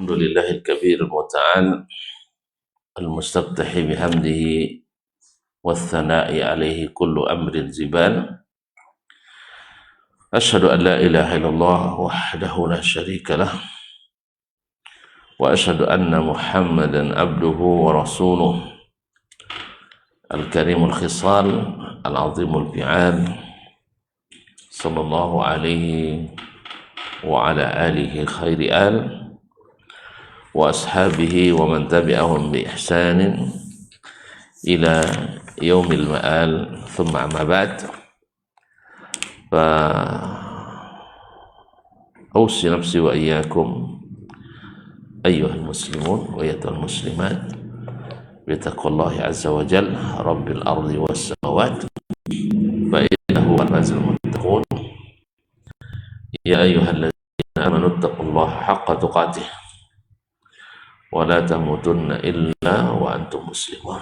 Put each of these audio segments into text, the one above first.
الحمد لله الكبير المتعال المستفتح بحمده والثناء عليه كل أمر زبال. أشهد أن لا إله إلا الله وحده لا شريك له وأشهد أن محمدا عبده ورسوله الكريم الخصال العظيم الفعال صلى الله عليه وعلى آله خير آل وأصحابه ومن تبعهم بإحسان إلى يوم المآل. ثم أما بعد، فأوصي نفسي وإياكم أيها المسلمون وأيتها المسلمات بتقوى الله عز وجل رب الأرض والسماوات فإنه فاز المتقون. يا أيها الذين آمنوا اتقوا الله حق تقاته ولا تموتن إلا وأنتم مسلمون.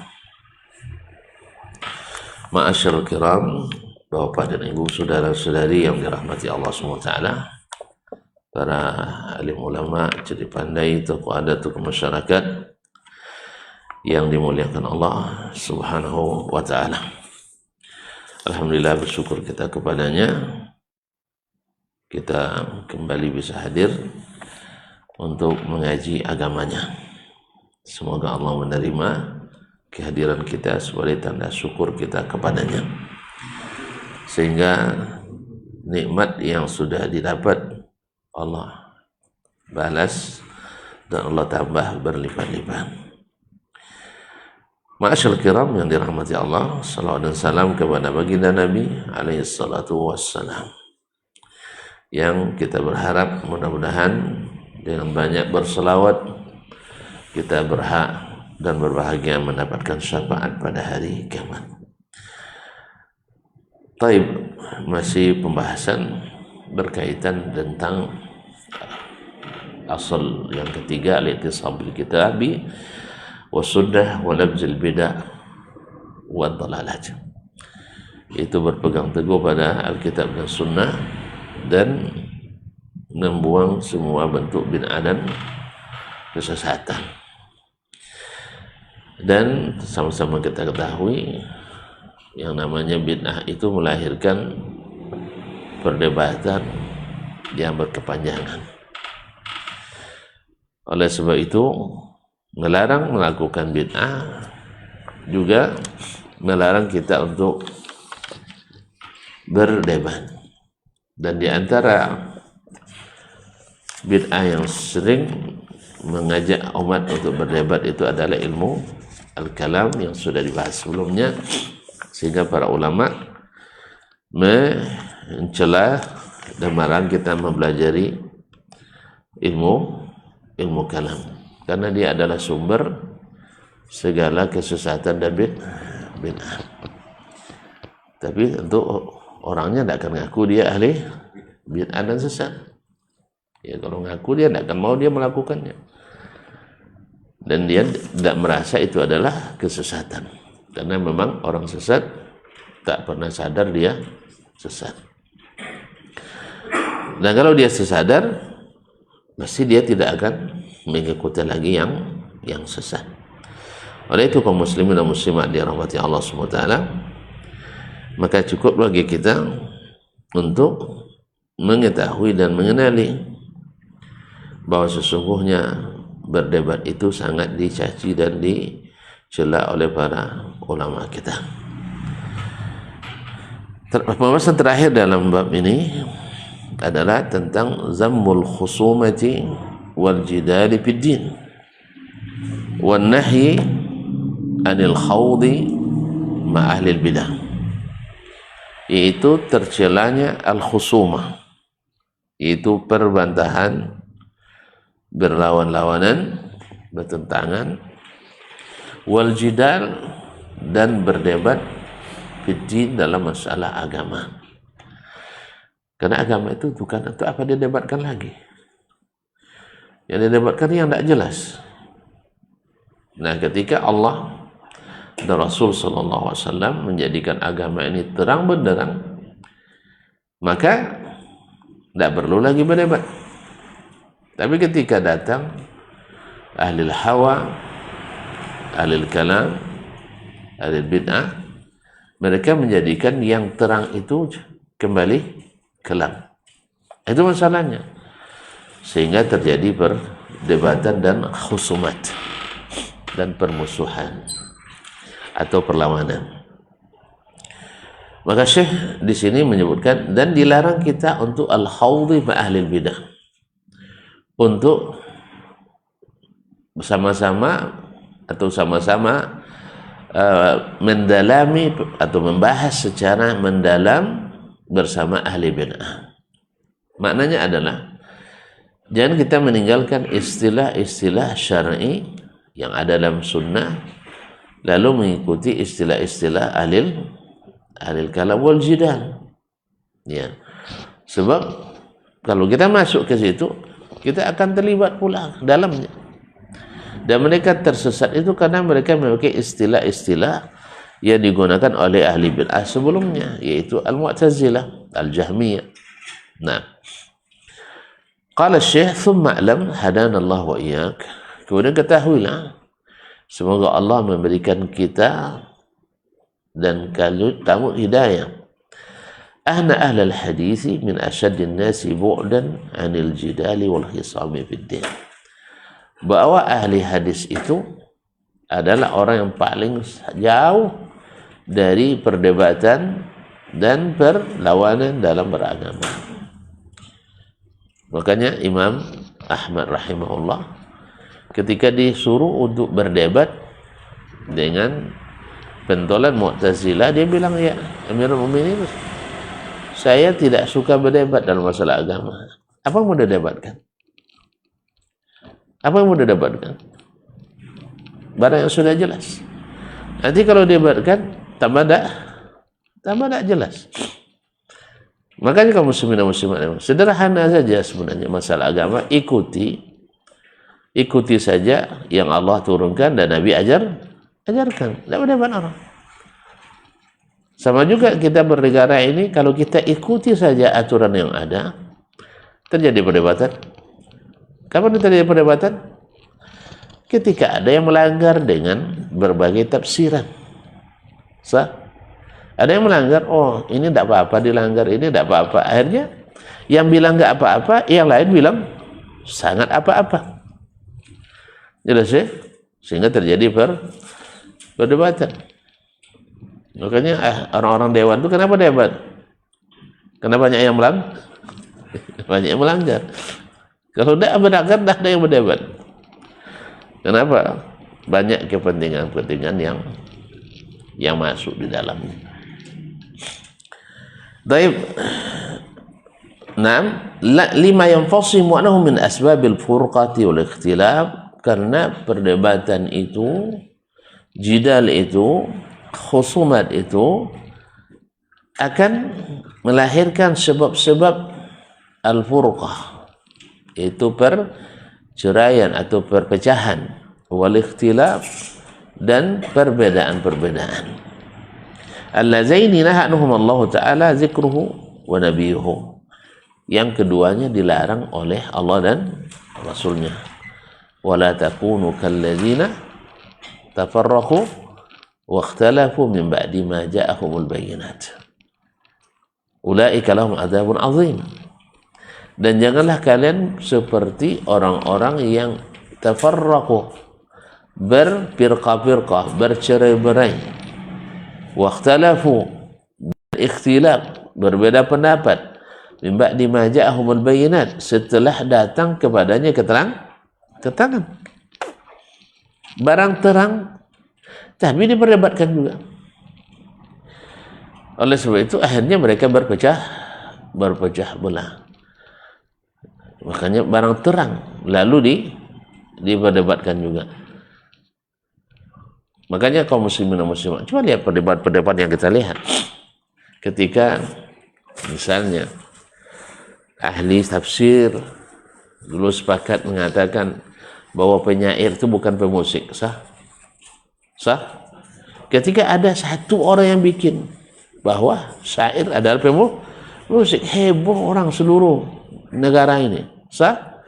Ma'asyarul kiram, Bapak dan Ibu, saudara-saudari yang dirahmati Allah SWT, para alim ulama, jadi pandai, tokoh adat, tokoh masyarakat yang dimuliakan Allah Subhanahu wa ta'ala. Alhamdulillah, bersyukur kita kepadanya, kita kembali bisa hadir untuk mengaji agamanya. Semoga Allah menerima kehadiran kita sebagai tanda syukur kita kepadanya, sehingga nikmat yang sudah didapat Allah balas dan Allah tambah berlipat-lipat. Ma'asyarul kiram yang dirahmati Allah, salawat dan salam kepada baginda Nabi alaihi salatu wassalam, yang kita berharap mudah-mudahan dengan banyak berselawat kita berhak dan berbahagia mendapatkan syafaat pada hari kiamat. Taib, masih pembahasan berkaitan tentang asal yang ketiga, al-i'tisam bil kitabi wa sunnah wa nabzil bid'ah wa dhalalat, itu berpegang teguh pada Alkitab dan Sunnah dan membuang semua bentuk bid'ah dan kesesatan. Dan sama-sama kita ketahui yang namanya bid'ah itu melahirkan perdebatan yang berkepanjangan. Oleh sebab itu, melarang melakukan bid'ah juga melarang kita untuk berdebat. Dan di antara bid'ah yang sering mengajak umat untuk berdebat itu adalah ilmu al-kalam yang sudah dibahas sebelumnya, sehingga para ulama mencela dan melarang kita mempelajari ilmu kalam, karena dia adalah sumber segala kesesatan dan bid'ah. Tapi tentu orangnya tidak akan ngaku dia ahli bid'ah dan sesat. Ya, kalau ngaku dia tidak akan mau dia melakukannya, dan dia tidak merasa itu adalah kesesatan, karena memang orang sesat tak pernah sadar dia sesat. Dan kalau dia sesadar, pasti dia tidak akan mengikuti lagi yang sesat. Oleh itu, kaum muslimin dan muslimat dirahmati Allah SWT, maka cukup bagi kita untuk mengetahui dan mengenali bahwa sesungguhnya berdebat itu sangat dicaci dan dicela oleh para ulama kita. Pembahasan terakhir dalam bab ini adalah tentang zammul khusumati wal jidali fid din wan nahyi anil khawdi ma ahli bidah, yaitu tercelanya al-khusumah, yaitu perbantahan, berlawan-lawanan, bertentangan, wal jidal, dan berdebat fiddin, dalam masalah agama. Karena agama itu bukan untuk apa dia debatkan lagi, yang dia debatkan yang tidak jelas. Nah, ketika Allah dan Rasul SAW menjadikan agama ini terang benderang, maka tidak perlu lagi berdebat. Tapi ketika datang ahli hawa, ahli kalam, ahli bid'ah, mereka menjadikan yang terang itu kembali kelam. Itu masalahnya. Sehingga terjadi perdebatan dan khusumat dan permusuhan atau perlawanan. Maka Syekh di sini menyebutkan, dan dilarang kita untuk al-khawdi ma ahli bidah, untuk bersama-sama atau sama-sama mendalami atau membahas secara mendalam bersama ahli bidah. Maknanya adalah jangan kita meninggalkan istilah-istilah syar'i yang ada dalam sunnah lalu mengikuti istilah-istilah ahli kalam wal jidal. Ya. Sebab kalau kita masuk ke situ, kita akan terlibat pula dalamnya. Dan mereka tersesat itu karena mereka memiliki istilah-istilah yang digunakan oleh ahli bid'ah sebelumnya, yaitu al-Mu'tazilah, al-Jahmiyah. Nah, qala Syekh, "Tsumma a'lam hadanallahu wa iyyak." Kemudian ketahuilah, semoga Allah memberikan kita dan kamu hidayah. Ahna ahlal hadisi min asyaddin nasi bu'dan 'anil jidali wal khisami fid din. Bahwa ahli hadis itu adalah orang yang paling jauh dari perdebatan dan perlawanan dalam beragama. Makanya Imam Ahmad rahimahullah ketika disuruh untuk berdebat dengan pentolan Mu'tazilah, dia bilang, ya Amirul Mukminin, saya tidak suka berdebat dalam masalah agama. Apa yang mau didebatkan? Apa yang mau didebatkan? Barang yang sudah jelas. Nanti kalau debatkan tambah tak jelas. Makanya kaum muslimin dan muslimat, sederhana saja sebenarnya masalah agama, ikuti saja yang Allah turunkan dan Nabi ajarkan. Tidak berdebat orang. Sama juga kita bernegara ini, kalau kita ikuti saja aturan yang ada, terjadi perdebatan. Kapan terjadi perdebatan? Ketika ada yang melanggar dengan berbagai tafsiran. Ada yang melanggar, oh ini tidak apa-apa dilanggar, ini tidak apa-apa. Akhirnya yang bilang nggak apa-apa, yang lain bilang sangat apa-apa. Jelas ya? Sehingga terjadi perdebatan. Makanya orang-orang dewan itu kenapa debat? Karena banyak yang banyak yang melanggar. Kalau tidak melanggar, tidak ada yang berdebat. Kenapa? Banyak kepentingan-kepentingan yang masuk di dalamnya. Baik. Naam, lima yanfasimu anhu min asbabil furqati wal ikhtilaf, karena perdebatan itu, jidal itu, khusumat itu akan melahirkan sebab-sebab al-furqah, itu perceraian atau perpecahan, wal ikhtilaf, dan perbedaan-perbedaan. Allazaini nahanahum Allah Ta'ala zikruhu wa nabiyuhu. Yang keduanya dilarang oleh Allah dan Rasulnya. Wala takunu kalladzina tafarraqu wa ikhtalafu min ba'di ma ja'ahumul bayyinat. Ulaika lahum adzabun azim. Dan janganlah kalian seperti orang-orang yang tafarraqu, berfirqah-firqah, bercerai-berai, wakhtalafu, berikhtilaf, berbeda pendapat, min ba'di ma ja'ahumul bayyinat, setelah datang kepadanya keterangan. Barang terang, tapi diperdebatkan juga. Oleh sebab itu akhirnya mereka berpecah belah. Makanya barang terang lalu diperdebatkan juga. Makanya kaum muslimin dan muslimat, coba lihat perdebat-perdebat yang kita lihat. Ketika misalnya ahli tafsir dulu sepakat mengatakan bahwa penyair itu bukan pemusik, sah? Ketika ada satu orang yang bikin bahwa syair adalah pemusik, heboh orang seluruh negara ini, sah?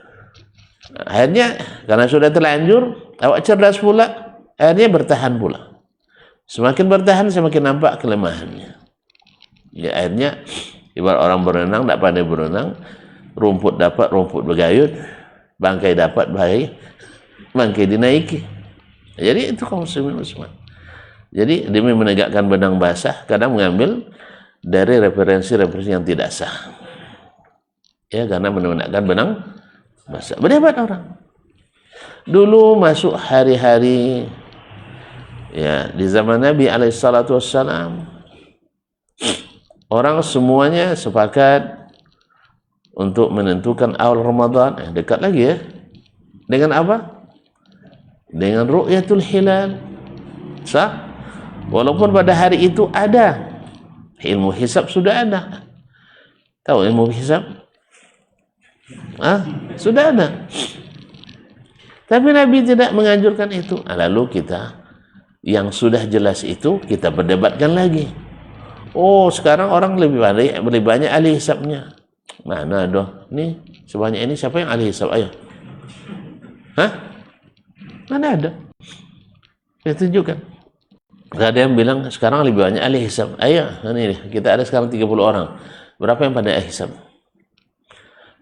Akhirnya karena sudah terlanjur, awak cerdas pula, akhirnya bertahan pula. Semakin bertahan semakin nampak kelemahannya. Ya akhirnya ibarat orang berenang tak pandai berenang, rumput dapat rumput bergayut, bangkai dapat bangkai dinaiki. Jadi itu kaum muslimin muslimat. Jadi demi menegakkan benang basah, kadang mengambil dari referensi-referensi yang tidak sah. Ya karena menegakkan benang basah. Berdebat orang. Dulu masuk hari-hari ya di zaman Nabi alaihissalatu wassalam, orang semuanya sepakat untuk menentukan awal Ramadan. Dekat lagi ya. Dengan apa? Dengan ru'yatul hilal. Sah? Walaupun pada hari itu ada ilmu hisab, sudah ada. Tahu ilmu hisab? Sudah ada. Tapi Nabi tidak menganjurkan itu. Lalu kita yang sudah jelas itu kita berdebatkan lagi. Oh, sekarang orang lebih banyak ahli hisabnya. Mana doh? Nih, sebanyak ini siapa yang ahli hisab? Ayo. Mana ada? Saya tunjukkan. Ada yang bilang sekarang lebih banyak ahli hisab. Ayo, ini kita ada sekarang 30 orang. Berapa yang pandai hisab?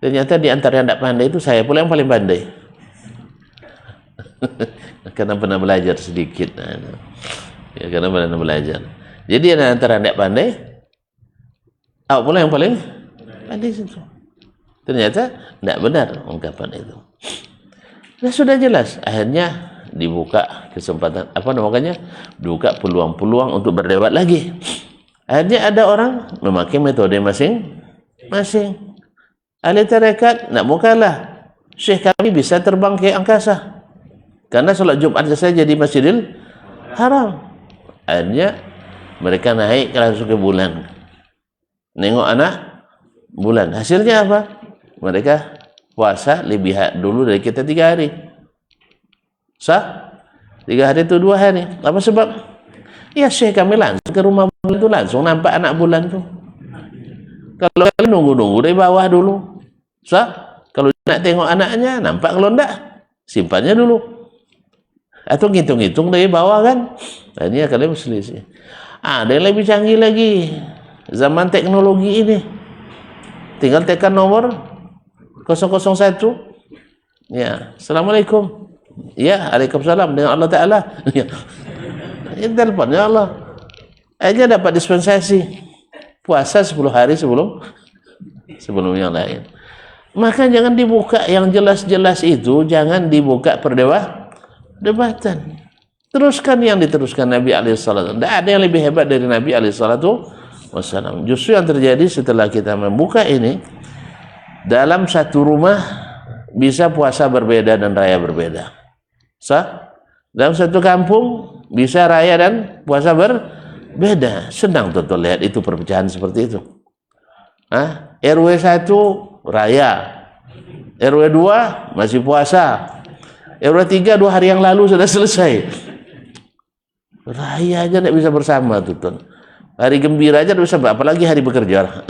Ternyata di antara yang tidak pandai itu saya pula yang paling pandai. Karena pernah belajar sedikit. Ya, karena pernah belajar. Jadi di antara yang tidak pandai, awak pula yang paling pandai situ. Ternyata tidak benar ungkapan itu. Nah, sudah jelas. Akhirnya dibuka kesempatan dibuka peluang-peluang untuk berdebat lagi. Akhirnya ada orang memakai metode masing-masing. Ahli tarekat nak mukalah, syekh kami bisa terbang ke angkasa karena solat Jumat saja di Masjidil Haram. Akhirnya mereka naik langsung ke bulan, nengok anak bulan. Hasilnya apa? Mereka puasa lebih dulu dari kita 3 hari. Sah? 3 hari itu 2 hari. Apa sebab? Ya syekh kami langsung ke rumah bulan itu, langsung nampak anak bulan itu. Kalau kalian nunggu-nunggu dari bawah dulu. Sah? Kalau nak tengok anaknya, nampak. Kalau enggak, simpannya dulu. Atau ngitung-ngitung dari bawah kan. Ini kalian berselisih. Ada yang lebih canggih lagi. Zaman teknologi ini. Tinggal tekan nomor 001. Ya, Assalamualaikum. Ya, Waalaikumsalam dengan Allah Ta'ala. Ya, telepon ya Allah. Aja dapat dispensasi puasa 10 hari sebelum yang lain. Maka jangan dibuka yang jelas-jelas itu, jangan dibuka perdebatan. Teruskan yang diteruskan Nabi alaihissalam. Tidak ada yang lebih hebat dari Nabi alaihissalam. Justru yang terjadi setelah kita membuka ini, dalam satu rumah bisa puasa berbeda dan raya berbeda. Sah? Dalam satu kampung bisa raya dan puasa berbeda. Senang tuh lihat itu perpecahan seperti itu. RW 1 raya, RW 2 masih puasa, RW 3 2 hari yang lalu sudah selesai. Raya aja tidak bisa bersama tuh. Hari gembira aja tidak bisa, apalagi hari bekerja.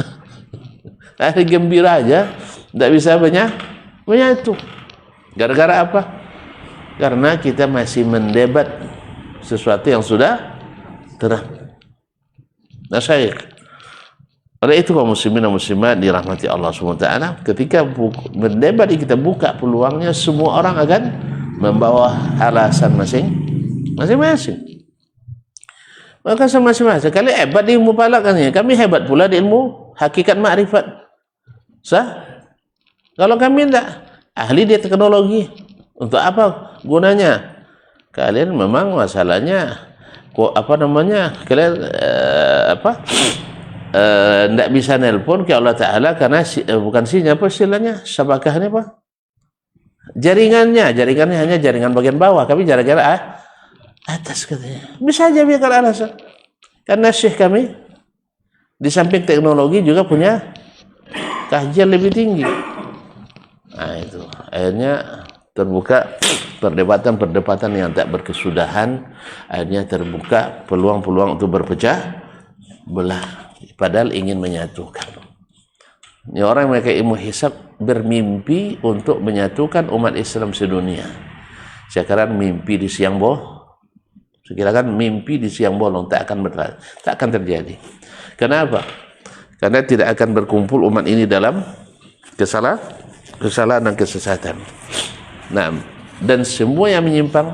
Hari gembira aja tidak bisa menyatu. Gara-gara apa? Karena kita masih mendebat sesuatu yang sudah terang. Nah, oleh itu kaum muslimin dan muslimat dirahmati Allah SWT, ketika mendebat kita buka peluangnya, semua orang akan membawa alasan masing-masing. Maka masing-masing. Kali hebat di ilmu palakannya, kami hebat pula di ilmu hakikat ma'rifat. Sah? Kalau kami tidak ahli di teknologi, untuk apa gunanya? Kalian memang masalahnya kalian tidak bisa nelpon ke Allah Ta'ala karena bukan sinyal, apa istilahnya, syabakahnya apa? Jaringannya hanya jaringan bagian bawah, kami jaringan atas katanya. Bisa aja biarkan alasan. Karena syekh kami di samping teknologi juga punya kajian lebih tinggi. Nah itu akhirnya terbuka perdebatan yang tak berkesudahan. Akhirnya terbuka peluang-peluang untuk berpecah belah, padahal ingin menyatukan. Ini orang yang memakai ilmu hisab bermimpi untuk menyatukan umat Islam sedunia. Sekarang mimpi di siang sekirakan mimpi di siang bolong tak akan terjadi. Kenapa? Karena tidak akan berkumpul umat ini dalam kesalahan dan kesesatan. Nah, dan semua yang menyimpang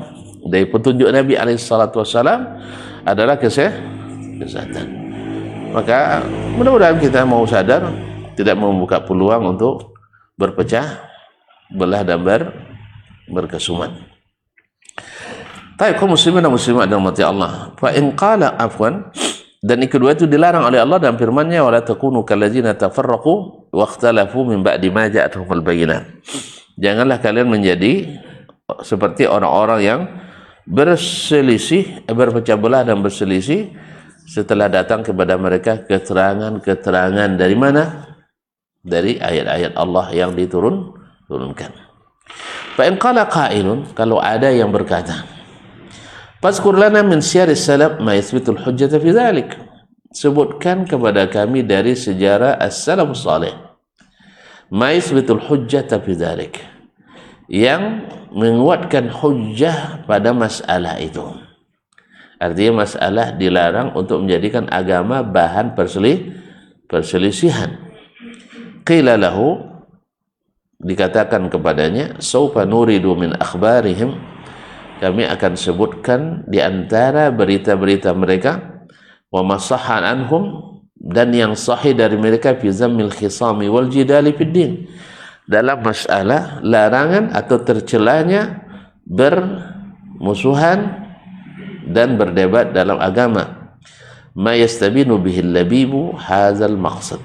dari petunjuk Nabi SAW adalah kesesatan. Maka mudah-mudahan kita mau sadar, tidak membuka peluang untuk berpecah belah dan berkesumat. Baik, kaum muslimin dan muslimat dan mati Allah. Fa in qala afwan, dan yang kedua itu dilarang oleh Allah dalam firman-Nya, wala takunu kalladzina tafarraqu wa ikhtalafu min ba'di ma ja'atuhumul bayyinat. Janganlah kalian menjadi seperti orang-orang yang berselisih, berpecah belah dan berselisih setelah datang kepada mereka keterangan-keterangan dari mana? Dari ayat-ayat Allah yang diturunkan. Fa in qala qailun, kalau ada yang berkata, fazkur lana min syiaris salaf ma yathbitul hujjata fi dzalik. Sebutkan kepada kami dari sejarah as-salafus salih ma yathbitul hujjata fi dzalik, yang menguatkan hujjah pada masalah itu. Artinya masalah dilarang untuk menjadikan agama bahan perselisihan. Qila lahu, dikatakan kepadanya, saufa nuridu min akhbarihim, kami akan sebutkan di antara berita-berita mereka, wa masahan anhum, dan yang sahih dari mereka, fi zammil khisami wal jidali fid din, dalam masalah larangan atau tercelanya bermusuhan dan berdebat dalam agama. Ma yastabinu bihil labibu hadzal maqsad,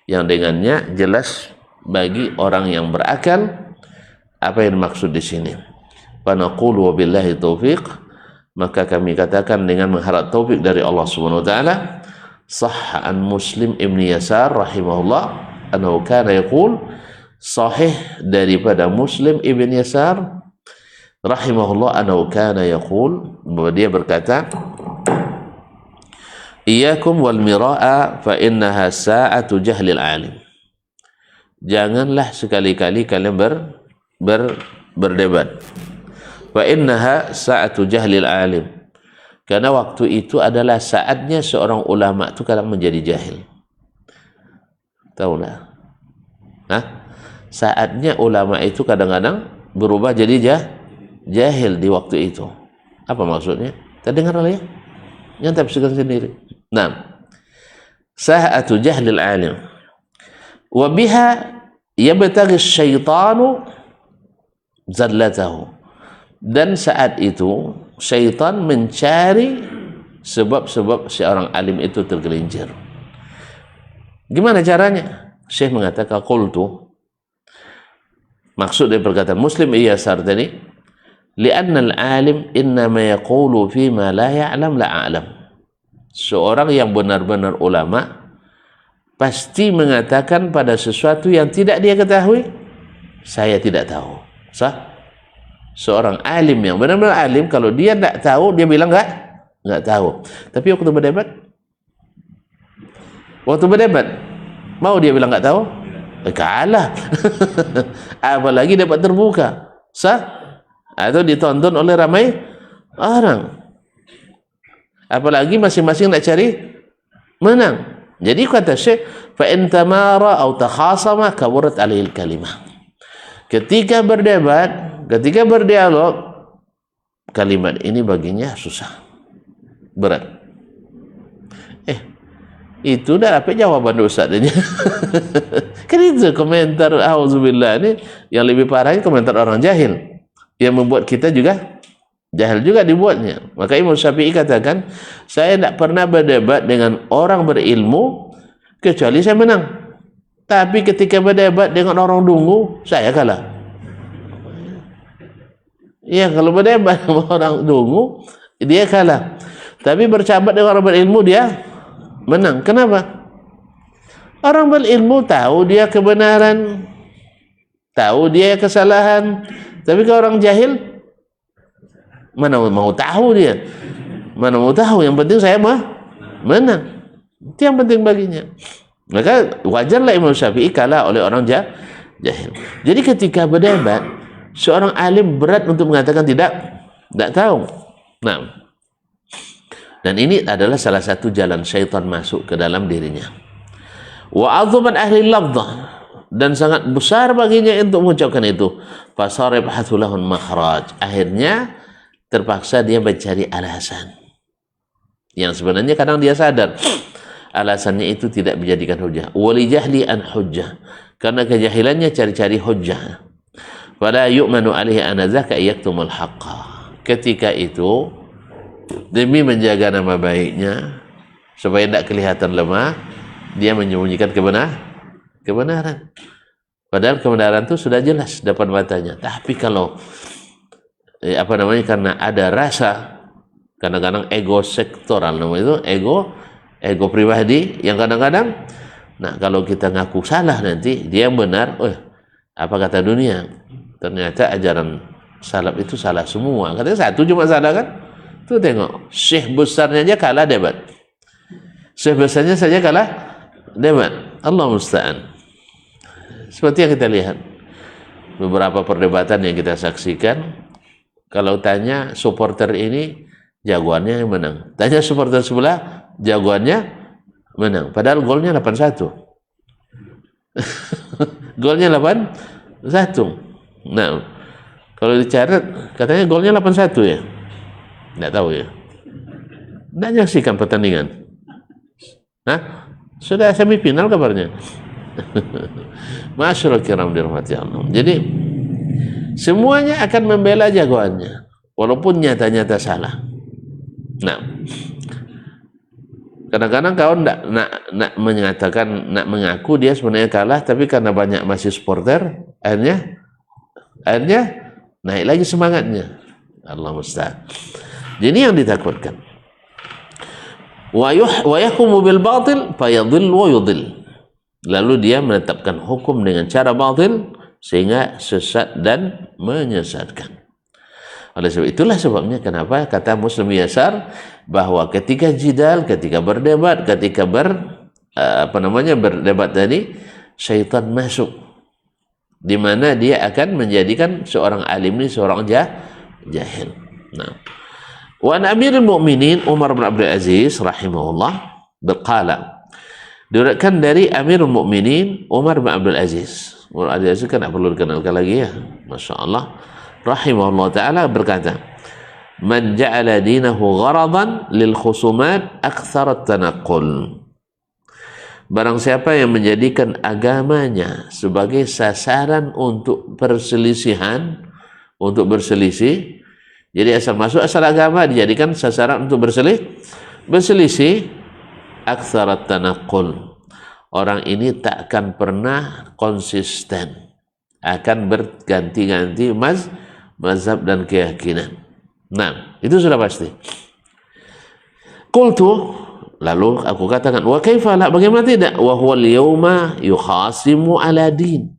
yang dengannya jelas bagi orang yang berakal apa yang dimaksud di sini. Fa naqulu wabillahi taufiq, maka kami katakan dengan mengharap taufik dari Allah Subhanahu wa taala. Sahha an Muslim ibn Yasar rahimahullah annahu kana yaqul, sahih daripada Muslim ibn Yasar rahimahullah annahu kana yaqul, bahwa dia berkata, iyyakum wal mira'a fa innaha sa'atu jahlil alim. Janganlah sekali-kali kalian berdebat. Fa innaha sa'atu jahlil alim. Karena waktu itu adalah saatnya seorang ulama itu kadang menjadi jahil. Tahu tak? Hah? Saatnya ulama itu kadang-kadang berubah jadi jahil di waktu itu. Apa maksudnya? Kita dengar oleh ya? Yang tafsirkan sendiri. Nah, sa'atu jahlil alim wa biha yabtaghi syaitanu zallatahu, dan saat itu syaitan mencari sebab-sebab seorang alim itu tergelincir. Gimana caranya? Syekh mengatakan, qultu, maksud dari perkataan Muslim Iyasar tadi, li'anna al-alim innama yaqulu fima la ya'lam la a'lam. Seorang yang benar-benar ulama pasti mengatakan pada sesuatu yang tidak dia ketahui, saya tidak tahu. Sah? Seorang alim yang benar-benar alim, kalau dia tidak tahu, dia bilang enggak tahu. Tapi waktu berdebat, mau dia bilang enggak tahu? Kalah. Apalagi dapat terbuka. Sah? Atau ditonton oleh ramai orang. Apalagi masing-masing nak cari menang. Jadi kata Syekh, fa in tamara atau takhasama kaburat alaihi kalimah. Ketika berdebat, ketika berdialog, kalimat ini baginya susah, berat. Itu dah apa jawaban Ustaz ini? Kan itu komentar auzubillah ini yang lebih parahnya komentar orang jahil yang membuat kita juga jahil juga dibuatnya. Maka Imam Syafi'i katakan, saya tidak pernah berdebat dengan orang berilmu kecuali saya menang. Tapi ketika berdebat dengan orang dungu, saya kalah. Ya, kalau berdebat dengan orang dungu, dia kalah. Tapi bersahabat dengan orang berilmu, dia menang. Kenapa? Orang berilmu tahu dia kebenaran, tahu dia kesalahan. Tapi kalau orang jahil, mana mau tahu dia? Mana mau tahu? Yang penting saya menang. Itu yang penting baginya. Maka wajarlah Imam Syafi'i kalah oleh orang jahil. Jadi ketika berdebat, seorang alim berat untuk mengatakan tidak tahu. Nah, dan ini adalah salah satu jalan syaitan masuk ke dalam dirinya. Wa azuman ahli lafzah, dan sangat besar baginya untuk mengucapkan itu. Fasarib hathulahun makhraj. Akhirnya terpaksa dia mencari alasan yang sebenarnya kadang dia sadar alasannya itu tidak menjadikan hujah. Wali jahli an hujjah, karena kejahilannya cari-cari hujjah. Fala yu'manu alaihi anadzaka yaktumul haqqa. Ketika itu demi menjaga nama baiknya supaya tidak kelihatan lemah, dia menyembunyikan kebenaran. Padahal kebenaran itu sudah jelas depan matanya. Tapi kalau karena ada rasa, kadang-kadang ego sektoral, namanya itu ego pribadi yang kadang-kadang, nah kalau kita ngaku salah nanti dia benar, apa kata dunia? Ternyata ajaran salaf itu salah semua. Katanya satu cuma salah kan? Tuh tengok, syekh besarnya aja kalah debat. Syekh besarnya saja kalah debat. Allah musta'an. Seperti yang kita lihat beberapa perdebatan yang kita saksikan. Kalau tanya supporter ini, jagoannya yang menang. Tanya supporter sebelah, jagoannya menang. Padahal golnya 8-1. Golnya 8-1. Nah, kalau dicatat katanya golnya 8-1 ya. Tidak tahu ya. Tidak menyaksikan pertandingan. Nah, sudah semifinal kabarnya. Masyaallah kiram dirahmati Allah. Jadi semuanya akan membela jagoannya walaupun nyata-nyata salah. Nah, kadang-kadang kawan nak menyatakan, nak mengaku dia sebenarnya kalah, tapi karena banyak masih supporter, akhirnya naik lagi semangatnya. Allah musta'an. Jadi yang ditakutkan. Wa yahkumu bil batil fayadhill wa yudhill. Lalu dia menetapkan hukum dengan cara batil sehingga sesat dan menyesatkan. Oleh sebab itulah sebabnya kenapa kata Muslim Yasar bahwa ketika jidal, ketika berdebat, ketika berdebat tadi, syaitan masuk, di mana dia akan menjadikan seorang alim ini seorang jahil. Nah, wa Amirul Mukminin Umar bin Abdul Aziz rahimahullah berqala, diriwayatkan dari Amirul Mukminin Umar bin Abdul Aziz. Umar bin Abdul Aziz kan tak perlu dikenalkan lagi ya, Masya Allah, rahimahullah ta'ala berkata, man ja'ala dinahu gharadan lil khusumat akthar at-tanaqqul. Barang siapa yang menjadikan agamanya sebagai sasaran untuk perselisihan, untuk berselisih, jadi asal masuk asal agama dijadikan sasaran untuk berselisih, akthar at-tanaqqul. Orang ini takkan pernah konsisten, akan berganti-ganti mazhab dan keyakinan. Nah, itu sudah pasti. Qultu, lalu aku katakan, wa kaifa la, bagaimana tidak? Wa huwa al-yawma yukhasimu ala din.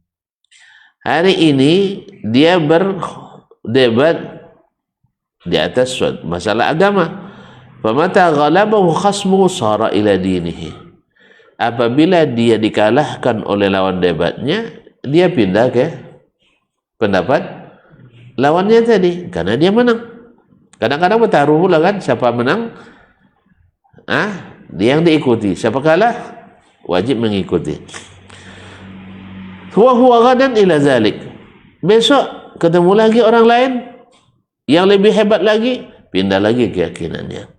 Hari ini dia berdebat di atas masalah agama. Famata ghalabahu khasmuhu sara ila dinihi. Apabila dia dikalahkan oleh lawan debatnya, dia pindah ke pendapat lawannya tadi, karena dia menang. Kadang-kadang bertaruh pula kan, siapa menang, dia yang diikuti, siapa kalah wajib mengikuti. Huwa ghadan ila zalik, besok ketemu lagi orang lain yang lebih hebat lagi, pindah lagi keyakinannya.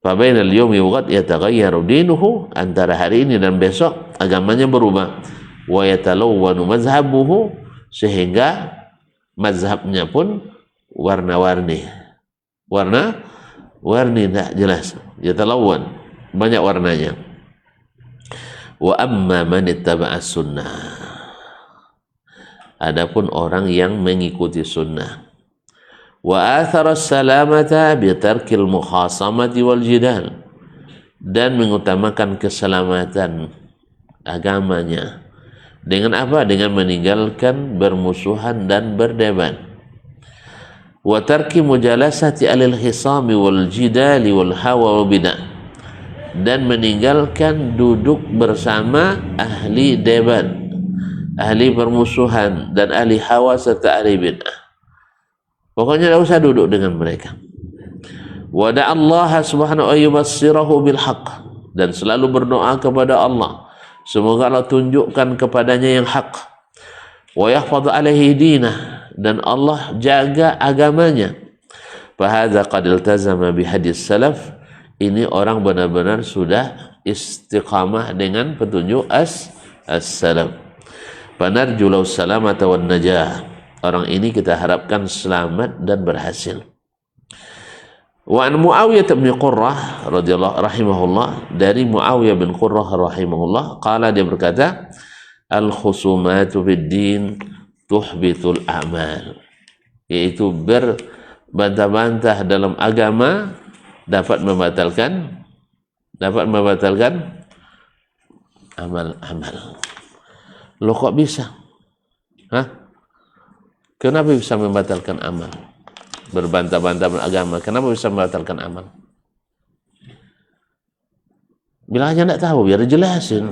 Fabainal yawmi wa ghad yataghayyaru dinuhu, antara hari ini dan besok agamanya berubah. Wa yatalawwanu mazhabuhu, sehingga mazhabnya pun warna-warni, tidak jelas. Yatalawwan, banyak warnanya. Wa amma man ittaba'a sunnah, adapun orang yang mengikuti sunnah, wa athara salamata bi tarkil mukhasamati wal jidal, dan mengutamakan keselamatan agamanya dengan apa? Dengan meninggalkan bermusuhan dan berdebat. Wa tarki mujalasati alil hisami wal jidali wal hawa wa bidah, dan meninggalkan duduk bersama ahli debat, ahli permusuhan, dan ahli hawa serta ahli bid'ah. Pokoknya tidak usah duduk dengan mereka. Wada Allah subhanahu wa yubassirahu bil haqq, dan selalu berdoa kepada Allah, semoga Allah tunjukkan kepadanya yang hak. Wa yahfadz alaihi dinah, dan Allah jaga agamanya. Fahadza qad iltazama bi hadis salaf, ini orang benar-benar sudah istiqamah dengan petunjuk as-salaf. Fanarju lahu salamata wan najah, orang ini kita harapkan selamat dan berhasil. Wa an Muawiyah bin Qurrah radhiyallahu rahimahullah, dari Muawiyah bin Qurrah rahimahullah, qala, dia berkata, al khusumatu fid din tuhbitul a'mal, yaitu berbantah-bantah dalam agama dapat membatalkan amal-amal. Loh, kok bisa? Kenapa bisa membatalkan amal? Berbantah-bantah beragama, kenapa bisa membatalkan amal? Bilang aja enggak tahu, biar dijelasin.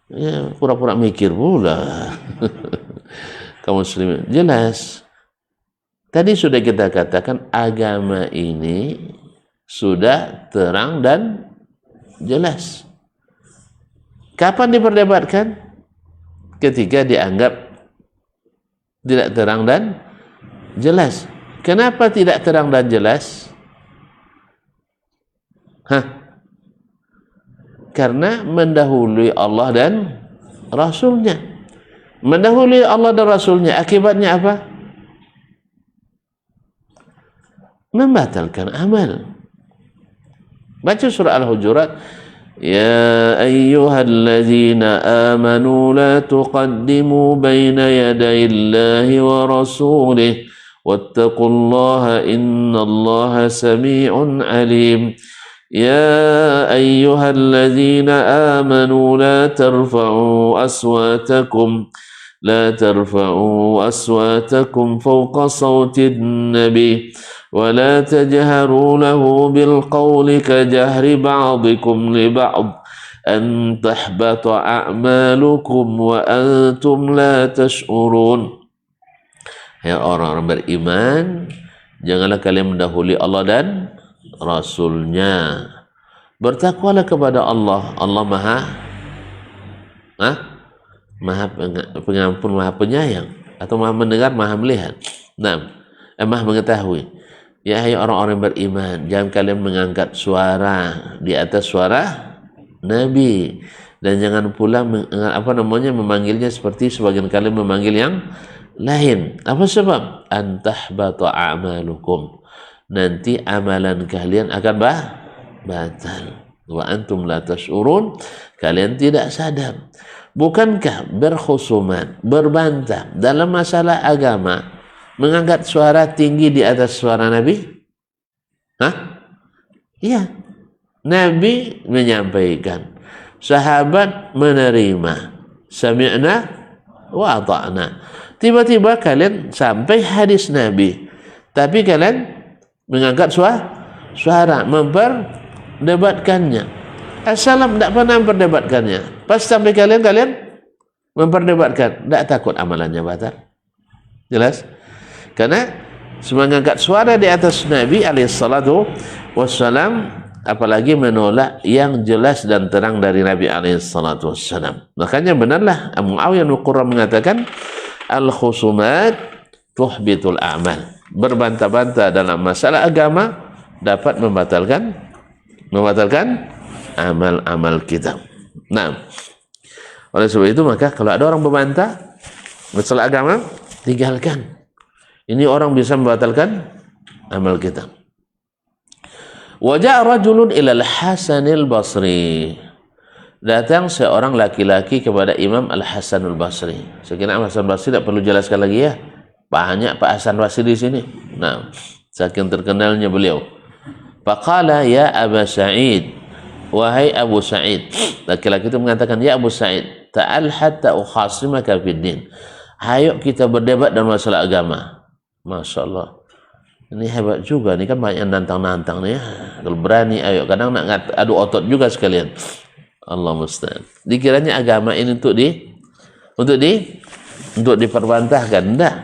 Ya, pura-pura mikir pula. Kaum muslimin, jelas. Tadi sudah kita katakan agama ini sudah terang dan jelas. Kapan diperdebatkan? Ketika dianggap tidak terang dan jelas. Kenapa tidak terang dan jelas? Karena mendahului Allah dan Rasulnya. Mendahului Allah dan Rasulnya, akibatnya apa? Membatalkan amal. Baca surah Al-Hujurat, ya ayyuhalladzina amanu la tuqaddimu baina yadayillahi wa rasulih wattaqullaha innallaha sami'un alim. يا أيها الذين آمنوا لا ترفعوا أصواتكم فوق صوت النبي ولا تجهروا له بالقول كجهر بعضكم لبعض أن تحبط أعمالكم وأنتم لا تشعرون. Ya orang-orang beriman, janganlah kalian mendahului Allah dan Rasulnya. Bertakwalah kepada Allah. Allah Maha pengampun, Maha penyayang, atau Maha mendengar, Maha melihat. Maha mengetahui. Ya hai orang-orang beriman, jangan kalian mengangkat suara di atas suara Nabi, dan jangan pula memanggilnya seperti sebagian kalian memanggil yang lain. Apa sebab? Antahbata a'malukum, nanti amalan kalian akan batal. Wa antum la tash'urun, kalian tidak sadar. Bukankah berkhusumat, berbantah dalam masalah agama, mengangkat suara tinggi di atas suara Nabi? Iya. Nabi menyampaikan, sahabat menerima, sami'na wa ata'na. Tiba-tiba kalian sampai hadis Nabi, tapi kalian mengangkat suara, memperdebatkannya. As-salam tidak pernah memperdebatkannya. Pas sampai kalian memperdebatkan, tidak takut amalannya batal. Jelas? Karena mengangkat suara di atas Nabi alaihissalatu wassalam, apalagi menolak yang jelas dan terang dari Nabi alaihissalatu wassalam. Makanya benarlah Muawiyah bin Qurrah mengatakan, al-khusumat tuhbitul a'mal. Berbantah-bantah dalam masalah agama dapat membatalkan amal-amal kita. Oleh sebab itu, maka kalau ada orang berbantah masalah agama, tinggalkan. Ini orang bisa membatalkan amal kita. Wajah rajulun ilal Hasanil Basri, datang seorang laki-laki kepada Imam Al-Hasanul Basri. Sekiranya Al-Hasan Basri tidak perlu jelaskan lagi ya. Banyak Pak Hasan Basri di sini. Saking terkenalnya beliau. Faqala ya Aba Sa'id, wahai Abu Sa'id. Laki-laki itu mengatakan, ya Abu Sa'id, ta'al hatta ukhasimaka fid din. Ayo kita berdebat dalam masalah agama. Masya Allah. Ini hebat juga, ini kan banyak yang nantang-nantang nih ya. Kalau berani, ayo. Kadang nak adu otot juga sekalian. Allah musta'an. Dikiranya agama ini untuk diperbantahkan. Enggak.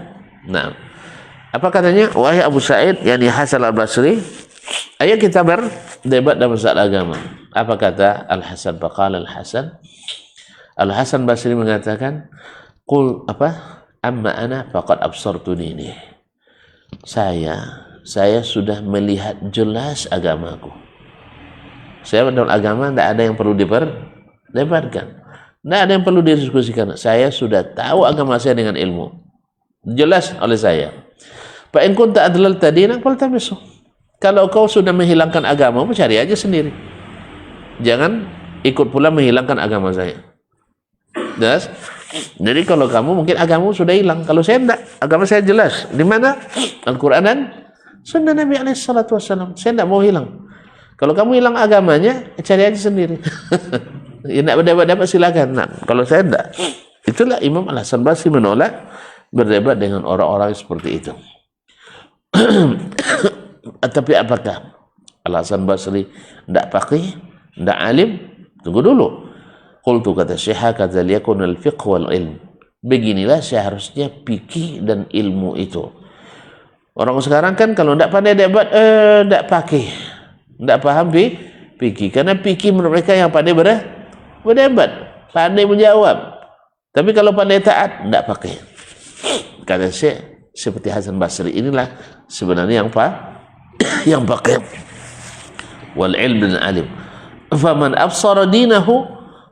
Nah, apa katanya? Wahai Abu Sa'id, yakni Hasan al-Basri, ayo kita berdebat dalam masalah agama. Apa kata Al-Hasan? Faqala Al-Hasan Basri mengatakan, qul apa? Amma ana faqad absartu dini. Saya sudah melihat jelas agamaku. Saya dalam agama tidak ada yang perlu diperdebatkan. Tidak ada yang perlu didiskusikan. Saya sudah tahu agama saya dengan ilmu. Jelas oleh saya. Fa in kunta adlalta dinak faltamisu. Kalau kau sudah menghilangkan agamamu, cari aja sendiri. Jangan ikut pula menghilangkan agama saya. Das? Jadi kalau kamu mungkin agamamu sudah hilang. Kalau saya tidak, agama saya jelas. Di mana? Al-Quran dan Sunnah Nabi SAW. Saya tidak mau hilang. Kalau kamu hilang agamanya, cari aja sendiri. Ya, tidak berdebat-debat silakan. Nah, kalau saya tidak. Itulah Imam Al-Hasan Basri menolak berdebat dengan orang-orang seperti itu. Tapi apakah Al-Hasan Basri tidak faqih, tidak alim? Tunggu dulu. Qultu kata Syekh kata liyakun al-fiqh wal ilm. Beginilah seharusnya fikih dan ilmu itu. Orang sekarang kan kalau tidak pandai debat, tidak pakai, tidak paham fikih. Karena fikih menurut mereka yang pandai berdebat, pandai menjawab. Tapi kalau pandai taat, tidak pakai. Kata Syekh seperti Hasan Basri inilah sebenarnya yang pakai wal ilm dan alim. Faman absara dinahu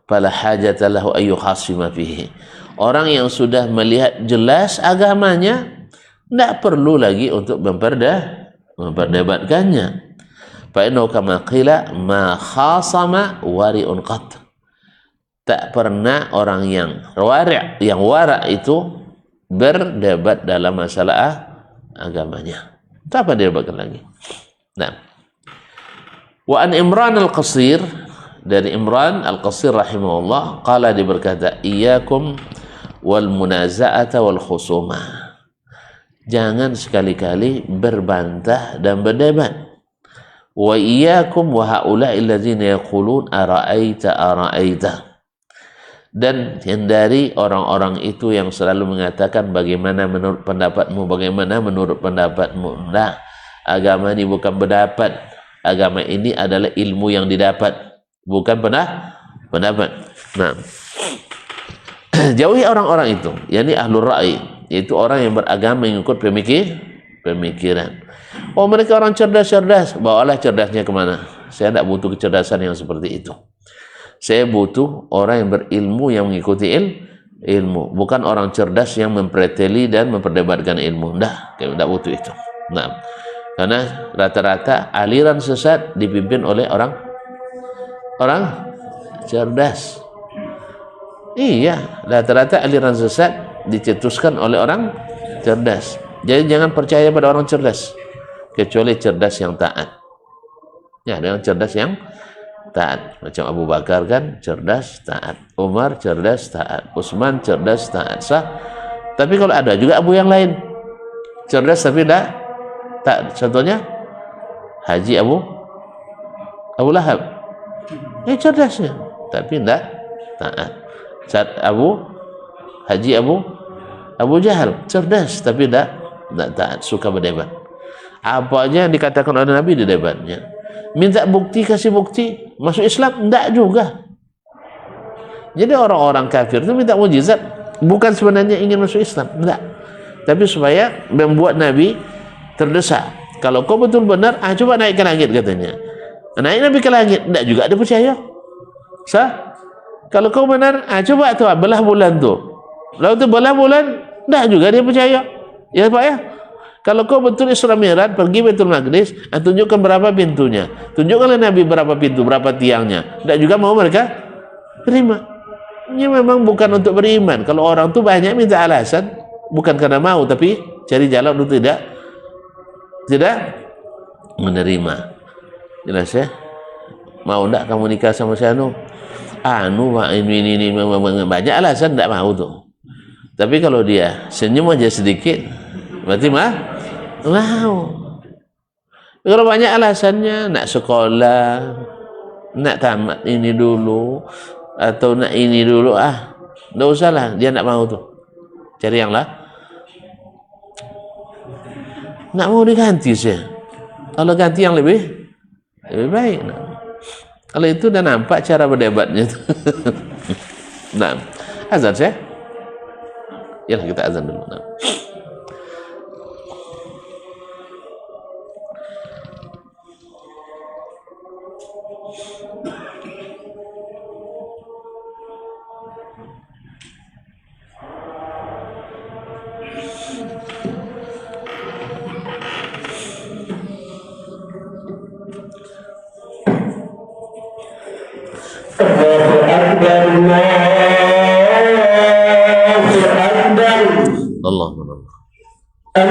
fala hajata lahu ayu khasima fihi. Orang yang sudah melihat jelas agamanya tidak perlu lagi untuk memperdebatkannya. Fa innahu kama qila ma khasama wari'un qat. Tak pernah orang yang wara itu berdebat dalam masalah agamanya. Tak apa didebatkan lagi. Nah, wa an Imran al-Qasir, dari Imran al-Qasir rahimahullah, qala, dia berkata, iyyakum wal munaza'ata wal khusumah. Jangan sekali-kali berbantah dan berdebat. Wa iyyakum wa haula'i alladzina yaqulun ara'aita. Dan hindari orang-orang itu yang selalu mengatakan bagaimana menurut pendapatmu, bagaimana menurut pendapatmu. Nah, agama ini bukan pendapat. Agama ini adalah ilmu yang didapat, bukan pendapat. Nah, jauhi orang-orang itu, yakni ahlul ra'i, yaitu orang yang beragama mengikut pemikiran. Oh, mereka orang cerdas, bawalah cerdasnya kemana? Saya tidak butuh kecerdasan yang seperti itu. Saya butuh orang yang berilmu, yang mengikuti ilmu, bukan orang cerdas yang mempreteli dan memperdebatkan ilmu. Tidak butuh itu. Nah, karena rata-rata aliran sesat dipimpin oleh orang cerdas. Iya, rata-rata aliran sesat dicetuskan oleh orang cerdas. Jadi jangan percaya pada orang cerdas, kecuali cerdas yang taat. Ya, ada yang cerdas yang taat. Macam Abu Bakar kan cerdas, taat. Umar cerdas, taat. Utsman cerdas, taat. Sah. Tapi kalau ada juga Abu yang lain cerdas tapi tidak taat. Contohnya Haji Abu Lahab. Cerdasnya tapi tidak taat. Haji Abu Jahal cerdas tapi tidak taat, suka berdebat. Apa aja yang dikatakan oleh Nabi di debatnya. Minta bukti, kasih bukti, masuk Islam tidak juga. Jadi orang-orang kafir itu minta mujizat, bukan sebenarnya ingin masuk Islam, tidak, tapi supaya membuat Nabi terdesak. Kalau kau betul benar, coba naik ke langit katanya. Naik Nabi ke langit, tidak juga ada percaya. Sah? Kalau kau benar, coba tuh belah bulan tuh. Lalu tu belah bulan, tidak juga dia percaya. Ya Pak ya? Kalau kau betul Isra Mi'raj, pergi Baitul Maqdis, tunjukkan berapa pintunya. Tunjukkanlah Nabi berapa pintu, berapa tiangnya. Tidak juga mau mereka terima. Ini memang bukan untuk beriman. Kalau orang tu banyak minta alasan, bukan karena mau, tapi cari jalan untuk tidak menerima. Jelas ya? Mau tidak kamu nikah sama si Anu? Ini banyak alasan tidak mau tuh. Tapi kalau dia senyum aja sedikit, berarti mau. Kalau banyak alasannya, nak sekolah, nak tamat ini dulu, atau nak ini dulu, nggak usah lah, dia nak mau tuh. Cari yang lah. Nak mau diganti sih. Kalau ganti yang lebih baik. Kalau itu udah nampak cara berdebatnya. Nah, azan saya. Ya kita azan dulu. Nah. Allahu Akbar. Allahu Akbar. Allahu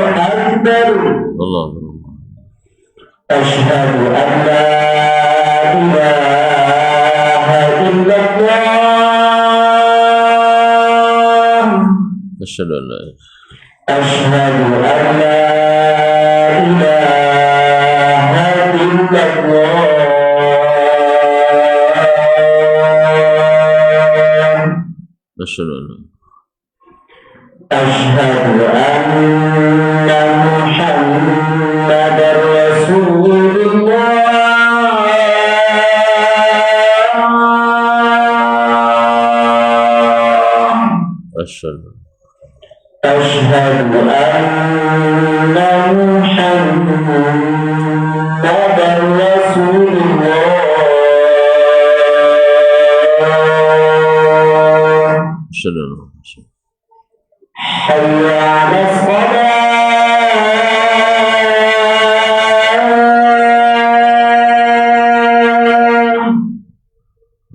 Akbar. Allahu Asyhadu an la ilaha illallah. Asyhadu an la Asyhadu an la ilaha illallah. Asyhadu an la أشهد أن محمدا رسول الله. asyhadu أشهد أن محمدا رسول الله. asyhadu an la حي على الصلاة.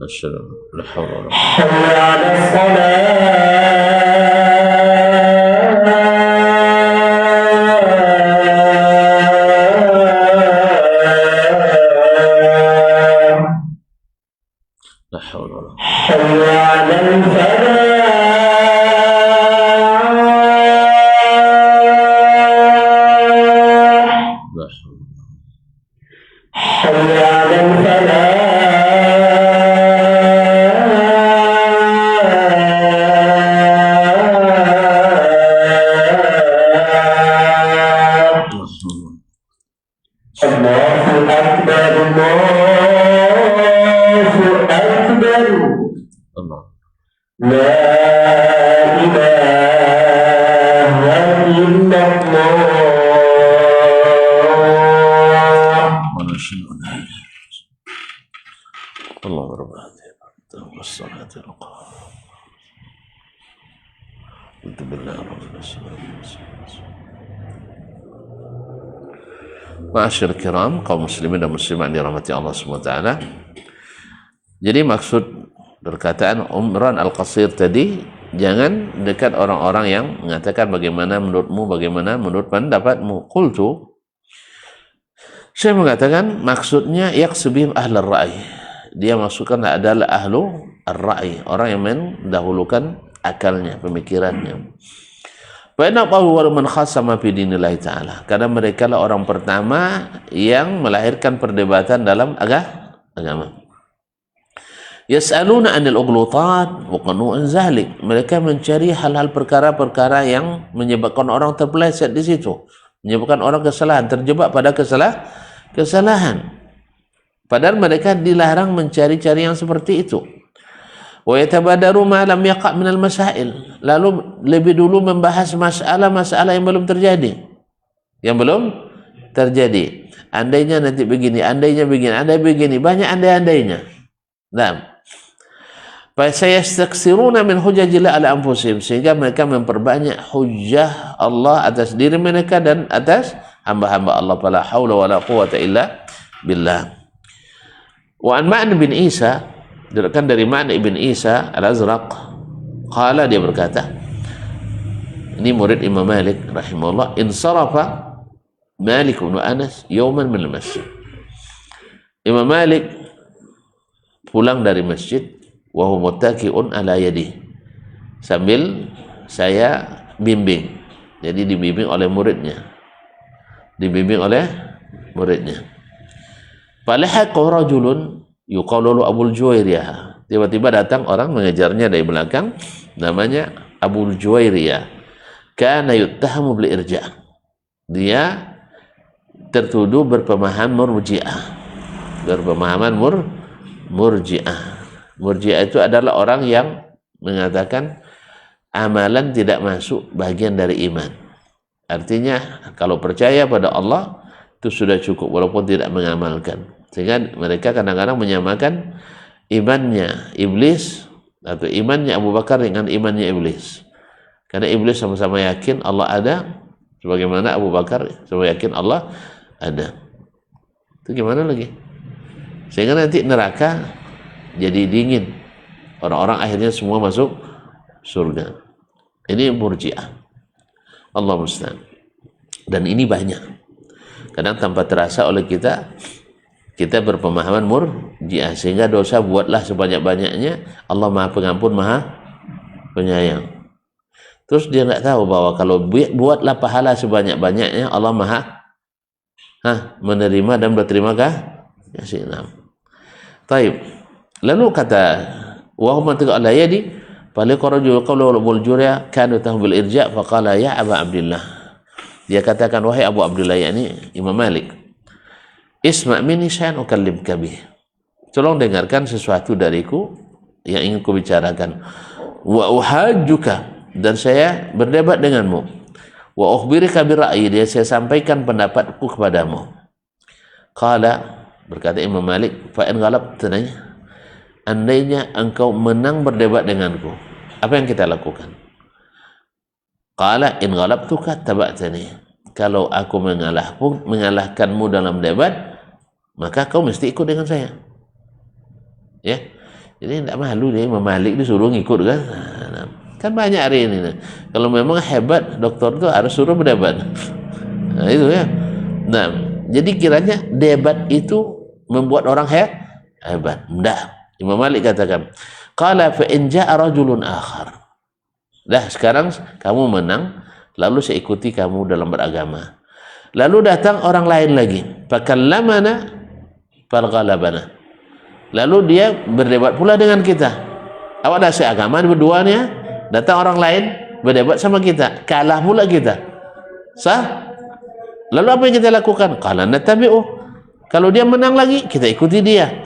asyhadu an la hawla wa la حي على الصلاة. la hawla wa la حي على الفلاح. la hawla حي على الفلاح. الله أكبر. الله أكبر. Allah. لا إله إلا الله. ونشهد أن لا إله إلا الله رب العالمين والصلاة والقرآن قلت بالله رب Ma'asyir kiram, kaum muslimin dan muslimat dirahmati Allah SWT. Jadi maksud perkataan Umran Al-Qasir tadi, jangan dekat orang-orang yang mengatakan bagaimana menurutmu, bagaimana menurut pendapatmu. Qultu, saya mengatakan maksudnya yaqsubihim ahlul ra'i. Dia maksudkan adalah ahlu ar-ra'i, orang yang mendahulukan akalnya, pemikirannya. Fa inna awwala man khasama fi dinillahi ta'ala. Karena mereka lah orang pertama yang melahirkan perdebatan dalam agama. Yas'aluna 'anil ughlutat wa qanu'an zalik. Mereka mencari hal-hal perkara-perkara yang menyebabkan orang terpeleset di situ, menyebabkan orang kesalahan, terjebak pada kesalahan. Padahal mereka dilarang mencari-cari yang seperti itu. Wa yatabadaru ma lam yaqa' minal masail. Lalu lebih dulu membahas masalah-masalah yang belum terjadi. Yang belum terjadi. Andainya nanti begini, andainya begini, andai begini, banyak andai-andainya. Nah, fayastaksiruna min hujajillah ala anfusihim, sehingga mereka memperbanyak hujjah Allah atas diri mereka dan atas hamba-hamba Allah. Fala haula wala quwwata illa billah. Wa an Ma'an bin Isa, diriwayatkan dari Ma'an ibn Isa Al-Azraq, qala, dia berkata, ini murid Imam Malik rahimahullah, insarafa Malik bin Anas yawman min al-masjid. Imam Malik pulang dari masjid, wa huwa muttaki'un ala yadihi, sambil saya bimbing. Jadi dibimbing oleh muridnya. Falahaqa rajulun yuqalu Abul Juwairiyah. Tiba-tiba datang orang mengejarnya dari belakang, namanya Abul Juwairiyah. Kana yuttahamu bil irja'. Dia tertuduh berpemahaman murji'ah. Murji'ah itu adalah orang yang mengatakan amalan tidak masuk bagian dari iman. Artinya kalau percaya pada Allah itu sudah cukup walaupun tidak mengamalkan. Sehingga mereka kadang-kadang menyamakan imannya iblis atau imannya Abu Bakar dengan imannya iblis. Karena iblis sama-sama yakin Allah ada, sebagaimana Abu Bakar sama yakin Allah ada. Itu gimana lagi? Sehingga nanti neraka jadi dingin. Orang-orang akhirnya semua masuk surga. Ini murji'ah. Allah musta'an. Dan ini banyak. Kadang tanpa terasa oleh kita berpemahaman murji'ah. Sehingga dosa buatlah sebanyak-banyaknya. Allah Maha Pengampun, Maha Penyayang. Terus dia nggak tahu bahwa kalau buatlah pahala sebanyak-banyaknya, Allah Maha menerima dan berterima kasih. Taib. Lalu kata wa hum ala yadi faliqarajul qawlu wal jurya kanu tahbil irja faqala ya Aba Abdullah. Dia katakan, wahai Abu Abdullah, yakni Imam Malik, isma' minni syai'an ukallimka bih. Tolong dengarkan sesuatu dariku yang ingin ku bicarakan. Wa uhajjuka, dan saya berdebat denganmu. Wa ukhbirika bi ra'yi, dia saya sampaikan pendapatku kepadamu. Qala, berkata Imam Malik, fa in ghalabtani, andainya engkau menang berdebat denganku, apa yang kita lakukan? Qala in ghalabtuka taba'tani, kalau aku mengalahkanmu dalam debat, maka kau mesti ikut dengan saya. Ya, jadi tidak malu dia Imam Malik disuruh ngikut kan? Kan banyak hari ini. Kalau memang hebat, dokter itu harus suruh berdebat. Nah, itu ya. Nah, jadi kiranya debat itu membuat orang hebat. Tidak. Imam Malik katakan, qala fa in ja'a rajulun akhar. Dah, sekarang kamu menang, lalu saya ikuti kamu dalam beragama. Lalu datang orang lain lagi. Fakallamana falghalabana. Lalu dia berdebat pula dengan kita. Awak dah seagama berduanya. Datang orang lain berdebat sama kita, kalah pula kita. Sah? Lalu apa yang kita lakukan? Qala natabi'u. Kalau dia menang lagi, kita ikuti dia.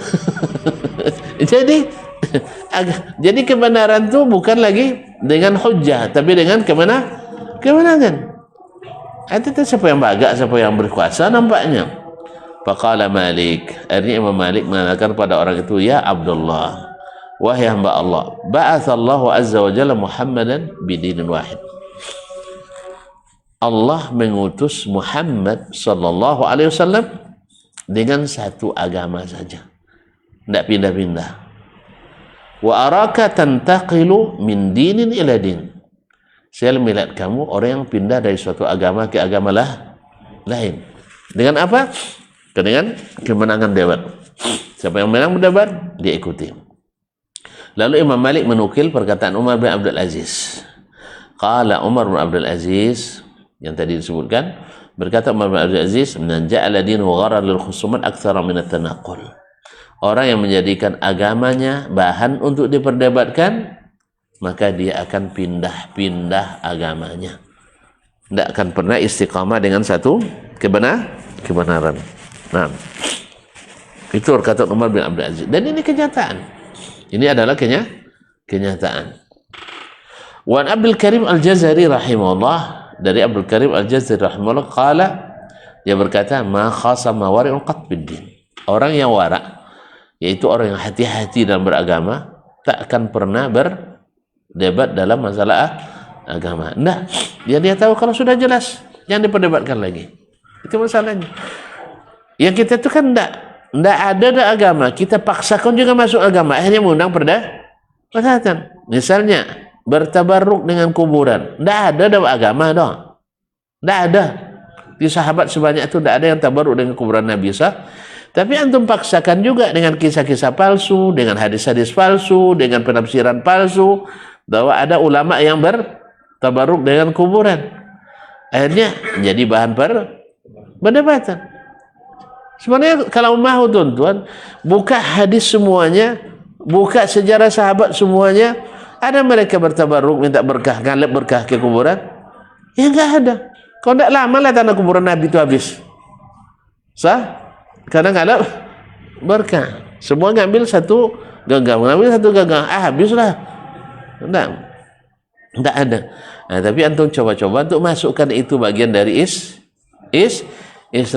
Jadi kebenaran itu bukan lagi dengan hujjah, tapi dengan kemenangan. Itu siapa yang bagak, siapa yang berkuasa nampaknya. Faqala Malik. Akhirnya Imam Malik mengatakan pada orang itu, ya Abdullah, wahai hamba Allah, ba'atsallahu azza wa jalla Muhammadan bidinin wahid. Allah mengutus Muhammad sallallahu alaihi wasallam dengan satu agama saja, tidak pindah-pindah. Wa araka tantaqilu min dinin ila din. Saya melihat kamu orang yang pindah dari suatu agama ke agama lain. Dengan apa? Dengan kemenangan debat. Siapa yang menang berdebat, dia ikuti. Lalu Imam Malik menukil perkataan Umar bin Abdul Aziz. Qala Umar bin Abdul Aziz, yang tadi disebutkan, berkata Umar bin Abdul Aziz, man ja'ala dinahu gharar lil khusumat aktsara min at-tanaqul. Orang yang menjadikan agamanya bahan untuk diperdebatkan, maka dia akan pindah-pindah agamanya. Tidak akan pernah istiqamah dengan satu kebenaran. Nah, itu kata Umar bin Abdul Aziz. Dan ini kenyataan. Ini adalah kenyataan. Wan Abdul Karim Al-Jazari rahimahullah, dari Abdul Karim Al-Jazari rahimahullah, qala, dia berkata, ma khasama wari'un qat bid-din. Orang yang wara', yaitu orang yang hati-hati dalam beragama, tak akan pernah berdebat dalam masalah agama. Nah, dia tahu kalau sudah jelas, jangan diperdebatkan lagi. Itu masalahnya. Yang kita itu kan tidak ada agama, kita paksakan juga masuk agama, akhirnya mengundang perdebatan. Misalnya bertabarruk dengan kuburan, tidak ada dalam agama dong, tidak ada. Di sahabat sebanyak itu tidak ada yang tabarruk dengan kuburan Nabi sah. Tapi antum paksakan juga dengan kisah-kisah palsu, dengan hadis-hadis palsu, dengan penafsiran palsu, bahwa ada ulama yang bertabaruk dengan kuburan. Akhirnya jadi bahan perdebatan. Sebenarnya kalau mahu tuan-tuan, buka hadis semuanya, buka sejarah sahabat semuanya, ada mereka bertabaruk minta berkah, ngalap berkah ke kuburan? Ya enggak ada. Kalau tidak lama lah tanah kuburan Nabi itu habis. Sah? Kadang ngalap berkah. Semua ngambil satu gagang, habislah. Tidak ada. Nah, tapi antum coba-coba untuk masukkan itu bagian dari Islam.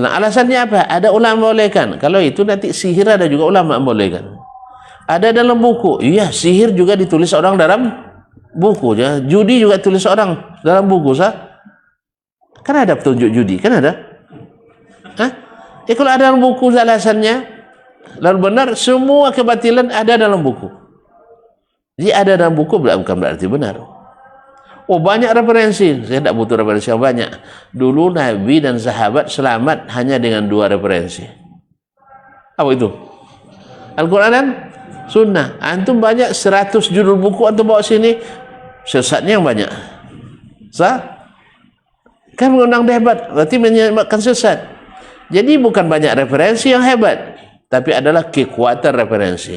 Alasannya apa? Ada ulama bolehkan. Kalau itu nanti sihir ada juga ulama bolehkan. Ada dalam buku. Iya, sihir juga ditulis orang dalam buku. Ya. Judi juga tulis orang dalam buku. Sah? Kan ada petunjuk judi, kan ada? Hah? Kalau ada dalam buku alasannya, lalu benar, semua kebatilan ada dalam buku. Jadi ada dalam buku bukan berarti benar. Oh, banyak referensi. Saya tidak butuh referensi yang banyak. Dulu Nabi dan sahabat selamat hanya dengan 2 referensi. Apa itu? Al-Quran dan Sunnah. Antum banyak 100 judul buku antum bawa sini, sesatnya yang banyak. Sah? Kan mengundang hebat, berarti menyebabkan sesat. Jadi bukan banyak referensi yang hebat, tapi adalah kekuatan referensi.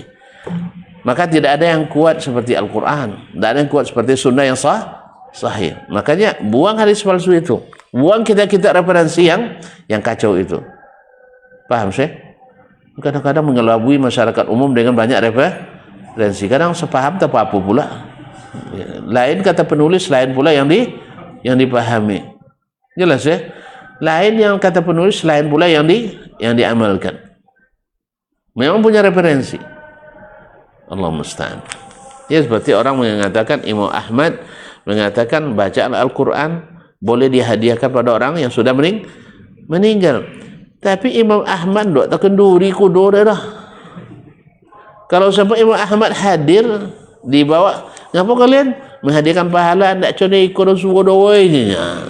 Maka tidak ada yang kuat seperti Al-Quran, tidak ada yang kuat seperti Sunnah yang sahih. Makanya buang hadis palsu itu, buang kita referensi yang kacau itu. Paham sih? Kadang-kadang mengelabui masyarakat umum dengan banyak referensi. Kadang sepaham tak apa pula. Lain kata penulis, lain pula yang dipahami. Jelas ya? Lain yang kata penulis, lain pula yang diamalkan. Memang punya referensi. Allah musta'an. Ya, seperti orang mengatakan, Imam Ahmad mengatakan bacaan Al-Quran boleh dihadiahkan pada orang yang sudah meninggal. Tapi Imam Ahmad tak kenduri kudo dah. Kalau sampai Imam Ahmad hadir dibawa, ngapa kalian menghadiahkan pahala ndak cone ikut suwodo wainya?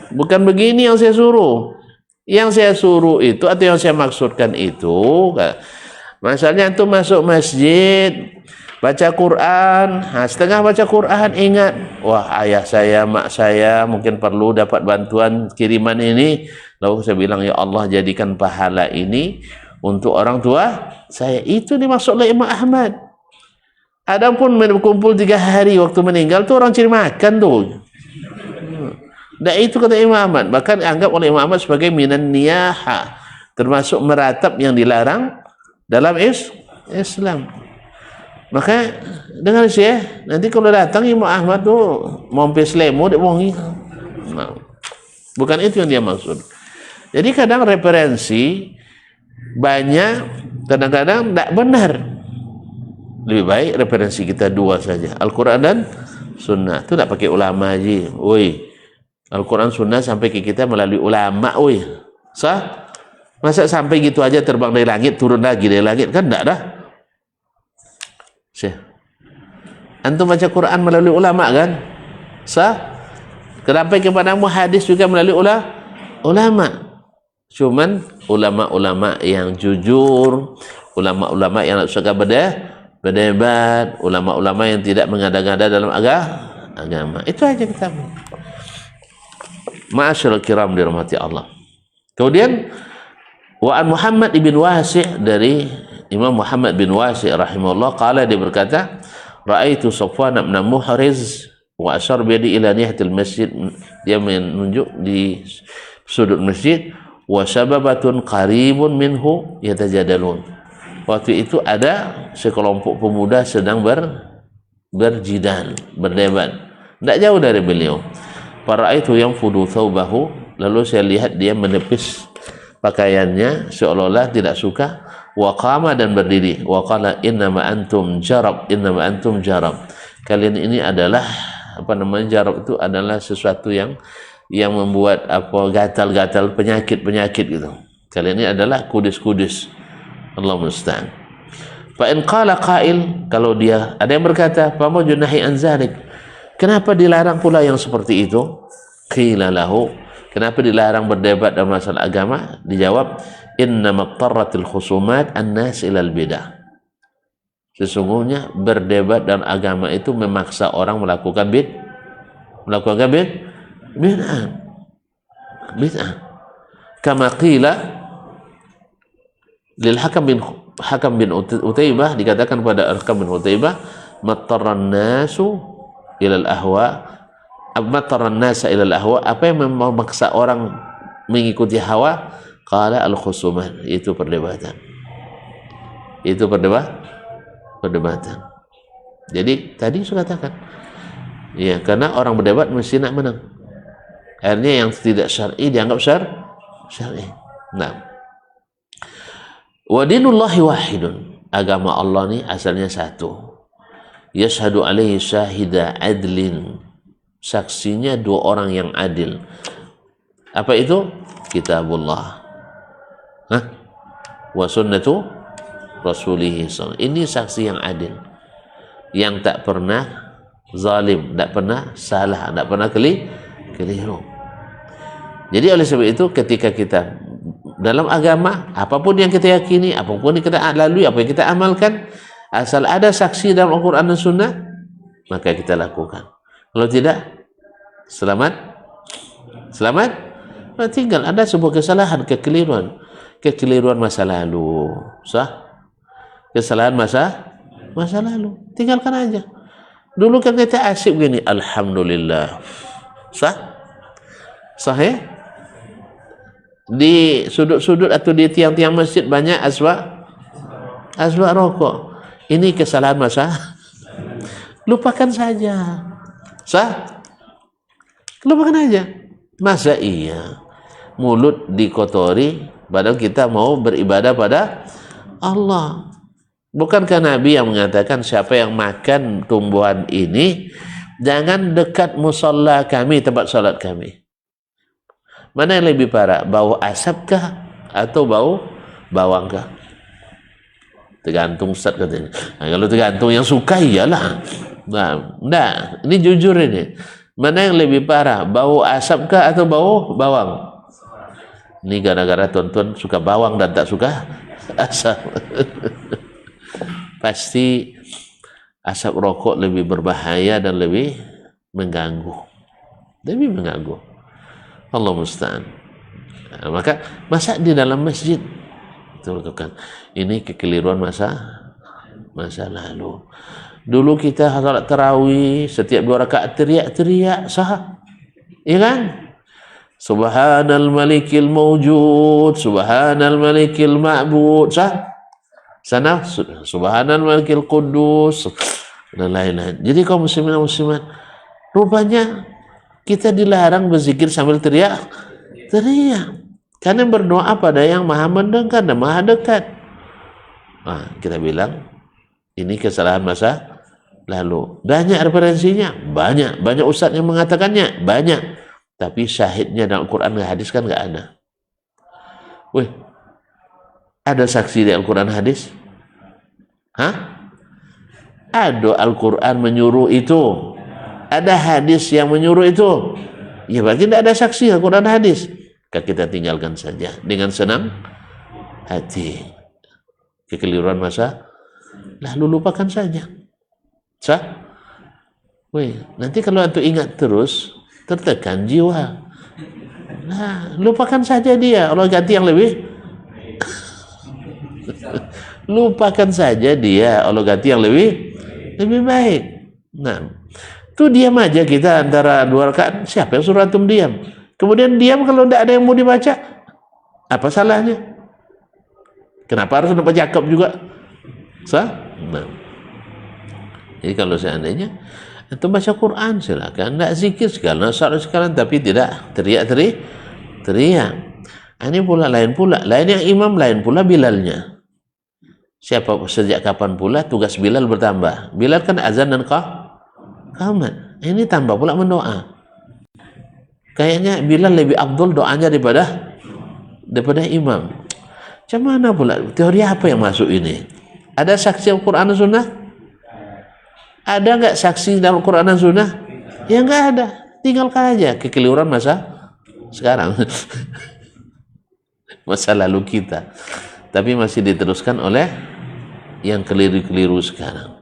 Bukan begini yang saya suruh. Yang saya suruh itu atau yang saya maksudkan itu, misalnya antum masuk masjid, baca Quran, setengah baca Quran ingat, wah ayah saya, mak saya mungkin perlu dapat bantuan kiriman ini. Lalu saya bilang, ya Allah jadikan pahala ini untuk orang tua saya. Itu dimaksud oleh Imam Ahmad. Adapun berkumpul 3 hari waktu meninggal tu orang cari makan tu. Dan itu kata Imam Ahmad, bahkan anggap oleh Imam Ahmad sebagai minan niyaha, termasuk meratap yang dilarang dalam Islam. Maka dengar saya, nanti kalau datang Imam Ahmad tu mompes lemo dek bongi. Nah, bukan itu yang dia maksud. Jadi kadang referensi banyak, kadang-kadang tidak benar. Lebih baik referensi kita 2 saja, Al-Quran dan Sunnah. Itu tak pakai ulama aja. Oi, Al-Quran Sunnah sampai ke kita melalui ulama, oi. Sah? Masa sampai gitu aja terbang dari langit, turun lagi dari langit? Kan enggak dah. Syekh, antum baca Quran melalui ulama kan? Sah? Sampai kepadamu hadis juga melalui ulama. Cuman ulama-ulama yang jujur, ulama-ulama yang suka berdebat, ulama-ulama yang tidak mengada-ngada dalam agama. Itu aja kita. Ma'asyiral kiram dirahmati Allah. Kemudian wa'an Muhammad ibn Wasi' dari Imam Muhammad bin Wasi' rahimahullah qala, dia berkata, ra'aitu Safwan bin Muhriz wa asyar bi yadi ila nihatil masjid. Dia menunjuk di sudut masjid, wa sababatun qaribun minhu yatajadalun. Waktu itu ada sekelompok pemuda sedang berjidal, berdebat, tidak jauh dari beliau. Para itu yang fudu thawbahu, lalu saya lihat dia menepis pakaiannya seolah-olah tidak suka. Wa qama, dan berdiri. Wa qala innama antum jarab, innama antum jarab. Kalian ini adalah jarab itu adalah sesuatu yang membuat gatal-gatal, penyakit gitu. Kalian ini adalah kudis-kudis. Allah musta'an. Fa in qala qail, kalau dia ada yang berkata, fa ma junahi an zalik, kenapa dilarang pula yang seperti itu? Qila lahu, kenapa dilarang berdebat dalam masalah agama? Dijawab, inna maqtarratil khusumat an-nas ilal bidah. Sesungguhnya berdebat dalam agama itu memaksa orang melakukan bid'ah. Kama qila lil Hakam bin Utaibah, dikatakan pada Hakam bin Utaibah, mattarran nasu ila al-ahwa, mattarran nasa ila al-ahwa, apa yang memaksa orang mengikuti hawa? Qala al-khusuman, itu perdebatan. Jadi tadi saya katakan, ya, karena orang berdebat mesti nak menang. Akhirnya yang tidak syar'i dianggap syar'i. Nah, wa dinullahi wahidun, agama Allah ni asalnya satu. Yashhadu alaihi syahida adlin, saksinya dua orang yang adil. Apa itu? Kitabullah, wa sunnatu rasulih. Ini saksi yang adil, yang tak pernah zalim, tak pernah salah, tak pernah keliru. Jadi oleh sebab itu ketika kita dalam agama, apapun yang kita yakini, apapun yang kita lalui, apa yang kita amalkan, asal ada saksi dalam Al-Quran dan Sunnah, maka kita lakukan. Kalau tidak, selamat. Tinggal ada sebuah kesalahan, kekeliruan masa lalu, kesalahan masa lalu, tinggalkan aja. Dulu kan kita asyik begini, alhamdulillah, sahih. Di sudut-sudut atau di tiang-tiang masjid banyak asbak rokok. Ini kesalahan masa, lupakan saja. Lupakan aja. Masa iya mulut dikotori padahal kita mau beribadah pada Allah? Bukankah Nabi yang mengatakan siapa yang makan tumbuhan ini jangan dekat musalla kami, tempat salat kami? Mana yang lebih parah, bau asapkah atau bau bawangkah? Tergantung Ustaz katanya. Nah, kalau tergantung yang suka iyalah. Nah, ini jujur ini. Mana yang lebih parah, bau asapkah atau bau bawang? Ini gara-gara tuan-tuan suka bawang dan tak suka asap. Pasti asap rokok lebih berbahaya dan lebih mengganggu. Allah musta'an. Nah, maka masa di dalam masjid itu lakukan. Ini kekeliruan masa lalu. Dulu kita salat tarawih setiap 2 rakaat teriak-teriak sah, ya kan? Subhanal malikil mawjud, subhanal malikil ma'bud, sah? Sana subhanal malikil qudus dan lain-lain. Jadi kaum muslimin dan muslimat, rupanya kita dilarang berzikir sambil teriak. Karena berdoa pada yang maha mendengar dan maha dekat. Nah, kita bilang ini kesalahan masa lalu. Banyak referensinya, banyak ustaz yang mengatakannya, banyak. Tapi syahidnya dalam Al-Quran dan hadis kan nggak ada. Ada saksi di Al-Quran hadis? Ada Al-Quran menyuruh itu, ada hadis yang menyuruh itu. Ya berarti tidak ada saksi Al-Quran hadis. Kita tinggalkan saja dengan senang hati. Kekeliruan masa lalu lupakan saja. Nanti kalau antum ingat terus, tertekan jiwa. Nah, lupakan saja dia. Allah ganti yang lebih. Lupakan saja dia. Allah ganti yang lebih baik. Nah, itu diam aja kita antara 2 rakaat. Siapa yang suruh antum diam? Kemudian diam kalau tidak ada yang mau dibaca. Apa salahnya? Kenapa harus dapat cakap juga? Nah. Jadi kalau seandainya antum baca Quran silakan, tidak zikir segala sekarang, tapi tidak teriak. Ini pula lain yang imam, lain pula Bilalnya. Sejak kapan pula tugas Bilal bertambah? Bilal kan azan dan qamat. Ini tambah pula mendoa. Kayaknya Bilal lebih afdol doanya daripada imam. Macam mana pula? Teori apa yang masuk ini? Ada saksi Al-Quran dan Sunnah? Ada nggak saksi dalam Al-Quran dan Sunnah? Ya nggak ada. Tinggalkan aja kekeliruan masa sekarang. Masa lalu kita. Tapi masih diteruskan oleh yang keliru-keliru sekarang.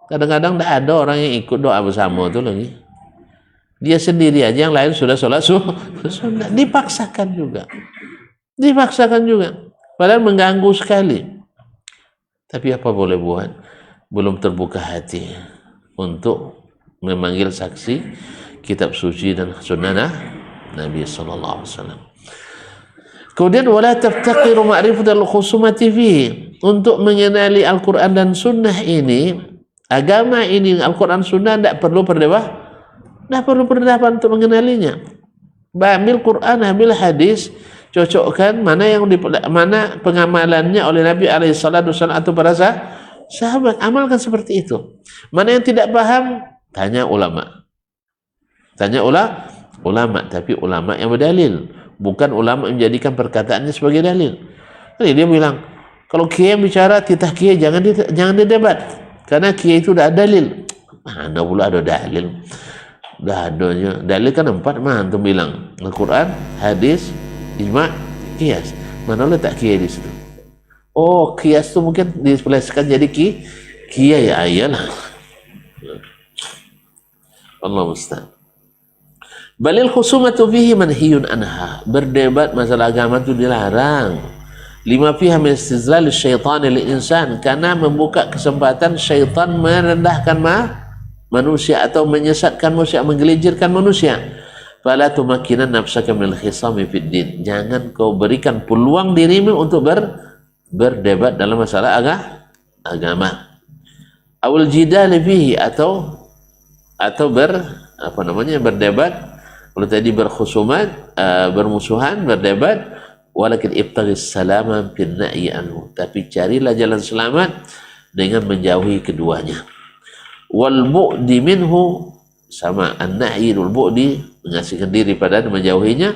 Kadang-kadang tidak ada orang yang ikut doa bersama itu lagi. Dia sendiri aja, yang lain sudah sholat sunnah. Dipaksakan juga. Padahal mengganggu sekali. Tapi apa boleh buat? Belum terbuka hati untuk memanggil saksi kitab suci dan sunnah Nabi sallallahu alaihi wasallam. Kemudian wala taftaqiru ma'rifatal khusumati fihi, untuk mengenali Al-Qur'an dan sunnah ini, agama ini, Al-Quran sunnah, tidak perlu perdebatan untuk mengenalinya. Ambil Quran, ambil hadis, cocokkan mana mana pengamalannya oleh Nabi alaihissalatu wassalam atau para sahabat, amalkan seperti itu. Mana yang tidak paham, tanya ulama. Tapi ulama yang berdalil, bukan ulama yang menjadikan perkataannya sebagai dalil. Jadi dia bilang, kalau kiai bicara titah kiai jangan didebat, karena kiai itu sudah ada dalil. Mana pula ada dalil? Dah adanya dalil kan 4, mana antum bilang? Al-Quran, hadis, ijma', qiyas. Mana letak kiai di situ? Oh, qiyas itu mungkin dipelesetkan jadi kiai ya, ayalah. Allah musta'an. Balil khusumatu fihi manhiyun anha. Berdebat masalah agama itu dilarang. Lima fiha min istizlal syaitan lil insan, karena membuka kesempatan syaitan merendahkan manusia atau menyesatkan manusia, menggelincirkan manusia. Fala tumakkinan nafsaka minal khisami fid din. Jangan kau berikan peluang dirimu untuk berdebat dalam masalah agama. Awal jidal fihi, atau berdebat. Kalau tadi berkhusumat, bermusuhan, berdebat, walakin ibtaghis salama fil na'i anhu, tapi carilah jalan selamat dengan menjauhi keduanya. Wal bu'di minhu, sama an-na'i wal bu'di, mengasihkan diri pada menjauhinya.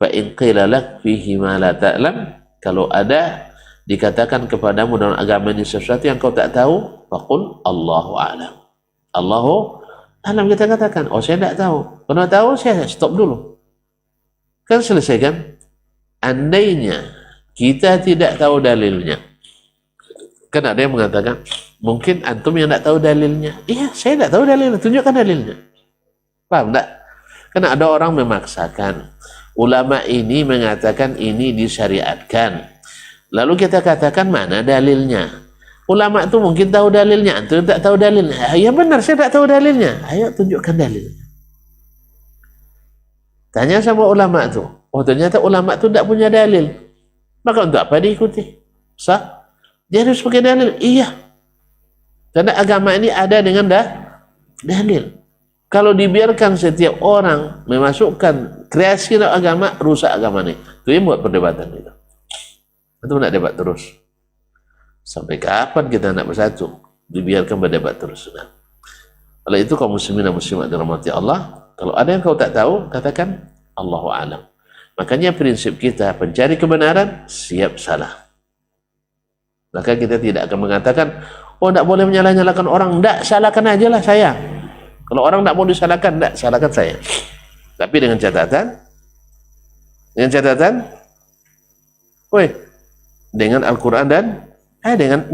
Fa in qila lak fihi ma la ta'lam, kalau ada dikatakan kepadamu dalam agama ini sesuatu yang kau tak tahu, faqul Allahu a'lam. Allahu a'lam, kita katakan, oh saya tak tahu. Kalau tahu saya stop dulu. Kan selesai kan? Andainya kita tidak tahu dalilnya, kan ada yang mengatakan, mungkin antum yang tidak tahu dalilnya. Iya, saya tidak tahu dalilnya, tunjukkan dalilnya. Paham tak? Karena ada orang memaksakan. Ulama ini mengatakan ini disyariatkan. Lalu kita katakan mana dalilnya? Ulama itu mungkin tahu dalilnya, antum tak tahu dalilnya. Ya benar, saya tak tahu dalilnya. Ayo tunjukkan dalilnya. Tanya sama ulama itu. Oh, ternyata ulama itu tidak punya dalil. Maka untuk apa diikuti? Sah? Dia harus pakai dalil. Iya. Karena agama ini ada dengan dalil. Kalau dibiarkan setiap orang memasukkan kreasi dalam agama, rusak agama ini. Itu yang buat perdebatan itu. Itu nak debat terus. Sampai kapan kita nak bersatu? Dibiarkan berdebat terus. Oleh itu kaum muslimin dan muslimat dirahmati Allah, kalau ada yang kau tak tahu, katakan Allahu a'lam. Makanya prinsip kita pencari kebenaran, siap salah. Maka kita tidak akan mengatakan, oh tidak boleh menyalah-nyalahkan orang. Tidak, salahkan aja lah saya. Kalau orang tidak mau disalahkan, tidak, salahkan saya. Tapi dengan catatan, dengan Al-Quran dan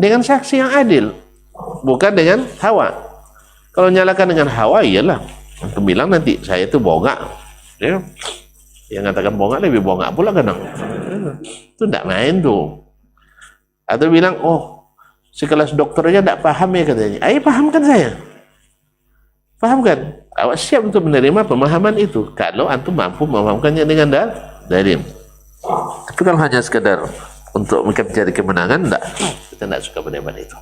dengan saksi yang adil, bukan dengan hawa. Kalau nyalakan dengan hawa, iyalah. Untuk bilang nanti saya itu bongak. Ya. Yang katakan bongak lebih bongak pula kadang. Itu tidak main tuh. Atau bilang, oh sekelas dokter aja tidak paham ya katanya. Ayo pahamkan saya. Pahamkan. Awak siap untuk menerima pemahaman itu. Kalau antum mampu memahamkannya dengan dalil. Itu kalau hanya sekedar untuk mencari kemenangan, tidak. Kita tidak suka berdebat itu.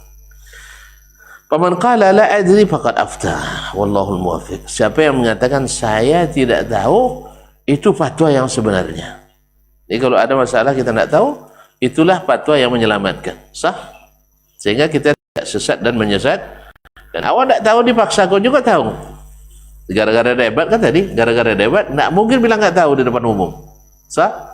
Faman qala la adri faqad afta. Wallahul muwaffiq. Siapa yang mengatakan saya tidak tahu, itu fatwa yang sebenarnya. Jadi kalau ada masalah kita tidak tahu, itulah fatwa yang menyelamatkan. Sah? Sehingga kita tidak sesat dan menyesat. Dan awak tidak tahu dipaksa, kau juga tahu. Gara-gara debat kan tadi, gara-gara debat, tidak mungkin bilang tidak tahu di depan umum. Sah?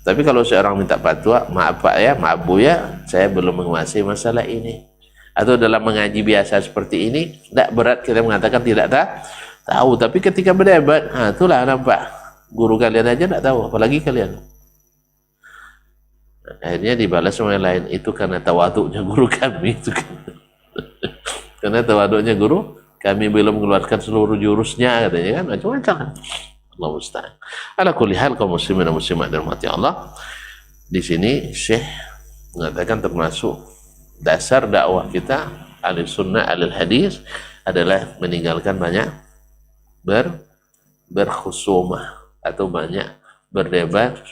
Tapi kalau seorang minta fatwa, maaf Pak ya, maaf Bu ya, saya belum menguasai masalah ini. Atau dalam mengaji biasa seperti ini, tidak berat kita mengatakan tidak tahu. Tapi ketika berdebat, itulah nampak. Guru kalian aja tidak tahu, apalagi kalian. Akhirnya dibalas sama yang lain, itu karena tawaduknya guru kami itu kan. Karena tawaduknya guru kami belum mengeluarkan seluruh jurusnya katanya kan, macam-macam. Allah musta'an. Ala kulli hal kaum muslimin dan muslimat dan rahmati Allah. Di sini Syekh mengatakan termasuk dasar dakwah kita ahli sunnah ahli hadis adalah meninggalkan banyak berkhusumah atau banyak berdebat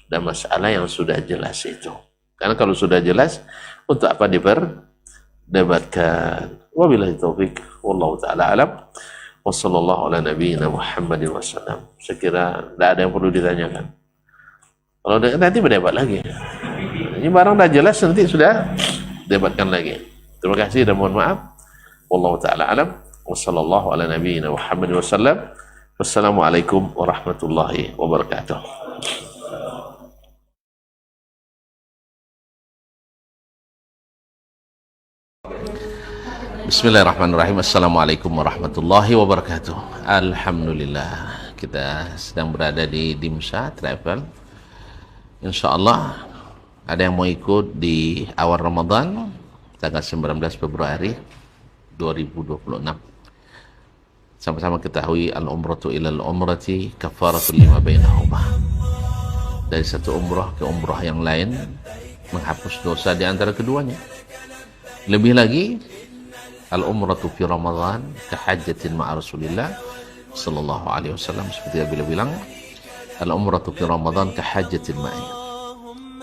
dan masalah yang sudah jelas itu. Karena kalau sudah jelas, untuk apa diperdebatkan? Wabillahi taufik, wallahu taala alam. Wassallallahu ala nabiyyina Muhammadin wasallam. Saya kira tidak ada yang perlu ditanyakan. Kalau nanti berdebat lagi. Ini barang dah jelas, nanti sudah debatkan lagi. Terima kasih dan mohon maaf. Wallahu taala alam. Wassallallahu ala nabiyyina Muhammadin wasallam. Wassalamualaikum warahmatullahi wabarakatuh. Bismillahirrahmanirrahim. Assalamualaikum warahmatullahi wabarakatuh. Alhamdulillah, kita sedang berada di Dimsha Travel. InsyaAllah ada yang mau ikut di awal Ramadan tanggal 19 Februari 2026. Sama-sama ketahui al-umratu ilal umrati kafaratul lima bainahuma. Dari satu umrah ke umrah yang lain menghapus dosa di antara keduanya. Lebih lagi, al-umratu fi Ramadan kahajjatin ma'a Rasulillah sallallahu alaihi wasallam, seperti yang beliau bilang, al-umratu fi Ramadan kahajjatin ma'i.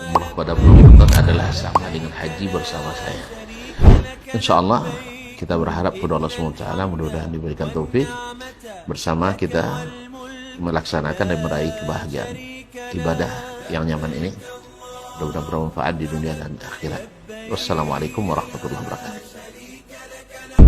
Umrah pada bulan Ramadan adalah sama dengan haji bersama saya. Insyaallah kita berharap kepada Allah SWT mudah-mudahan diberikan taufik bersama kita melaksanakan dan meraih kebahagiaan ibadah yang nyaman ini. Mudah-mudahan bermanfaat di dunia dan akhirat. Wassalamualaikum warahmatullahi wabarakatuh.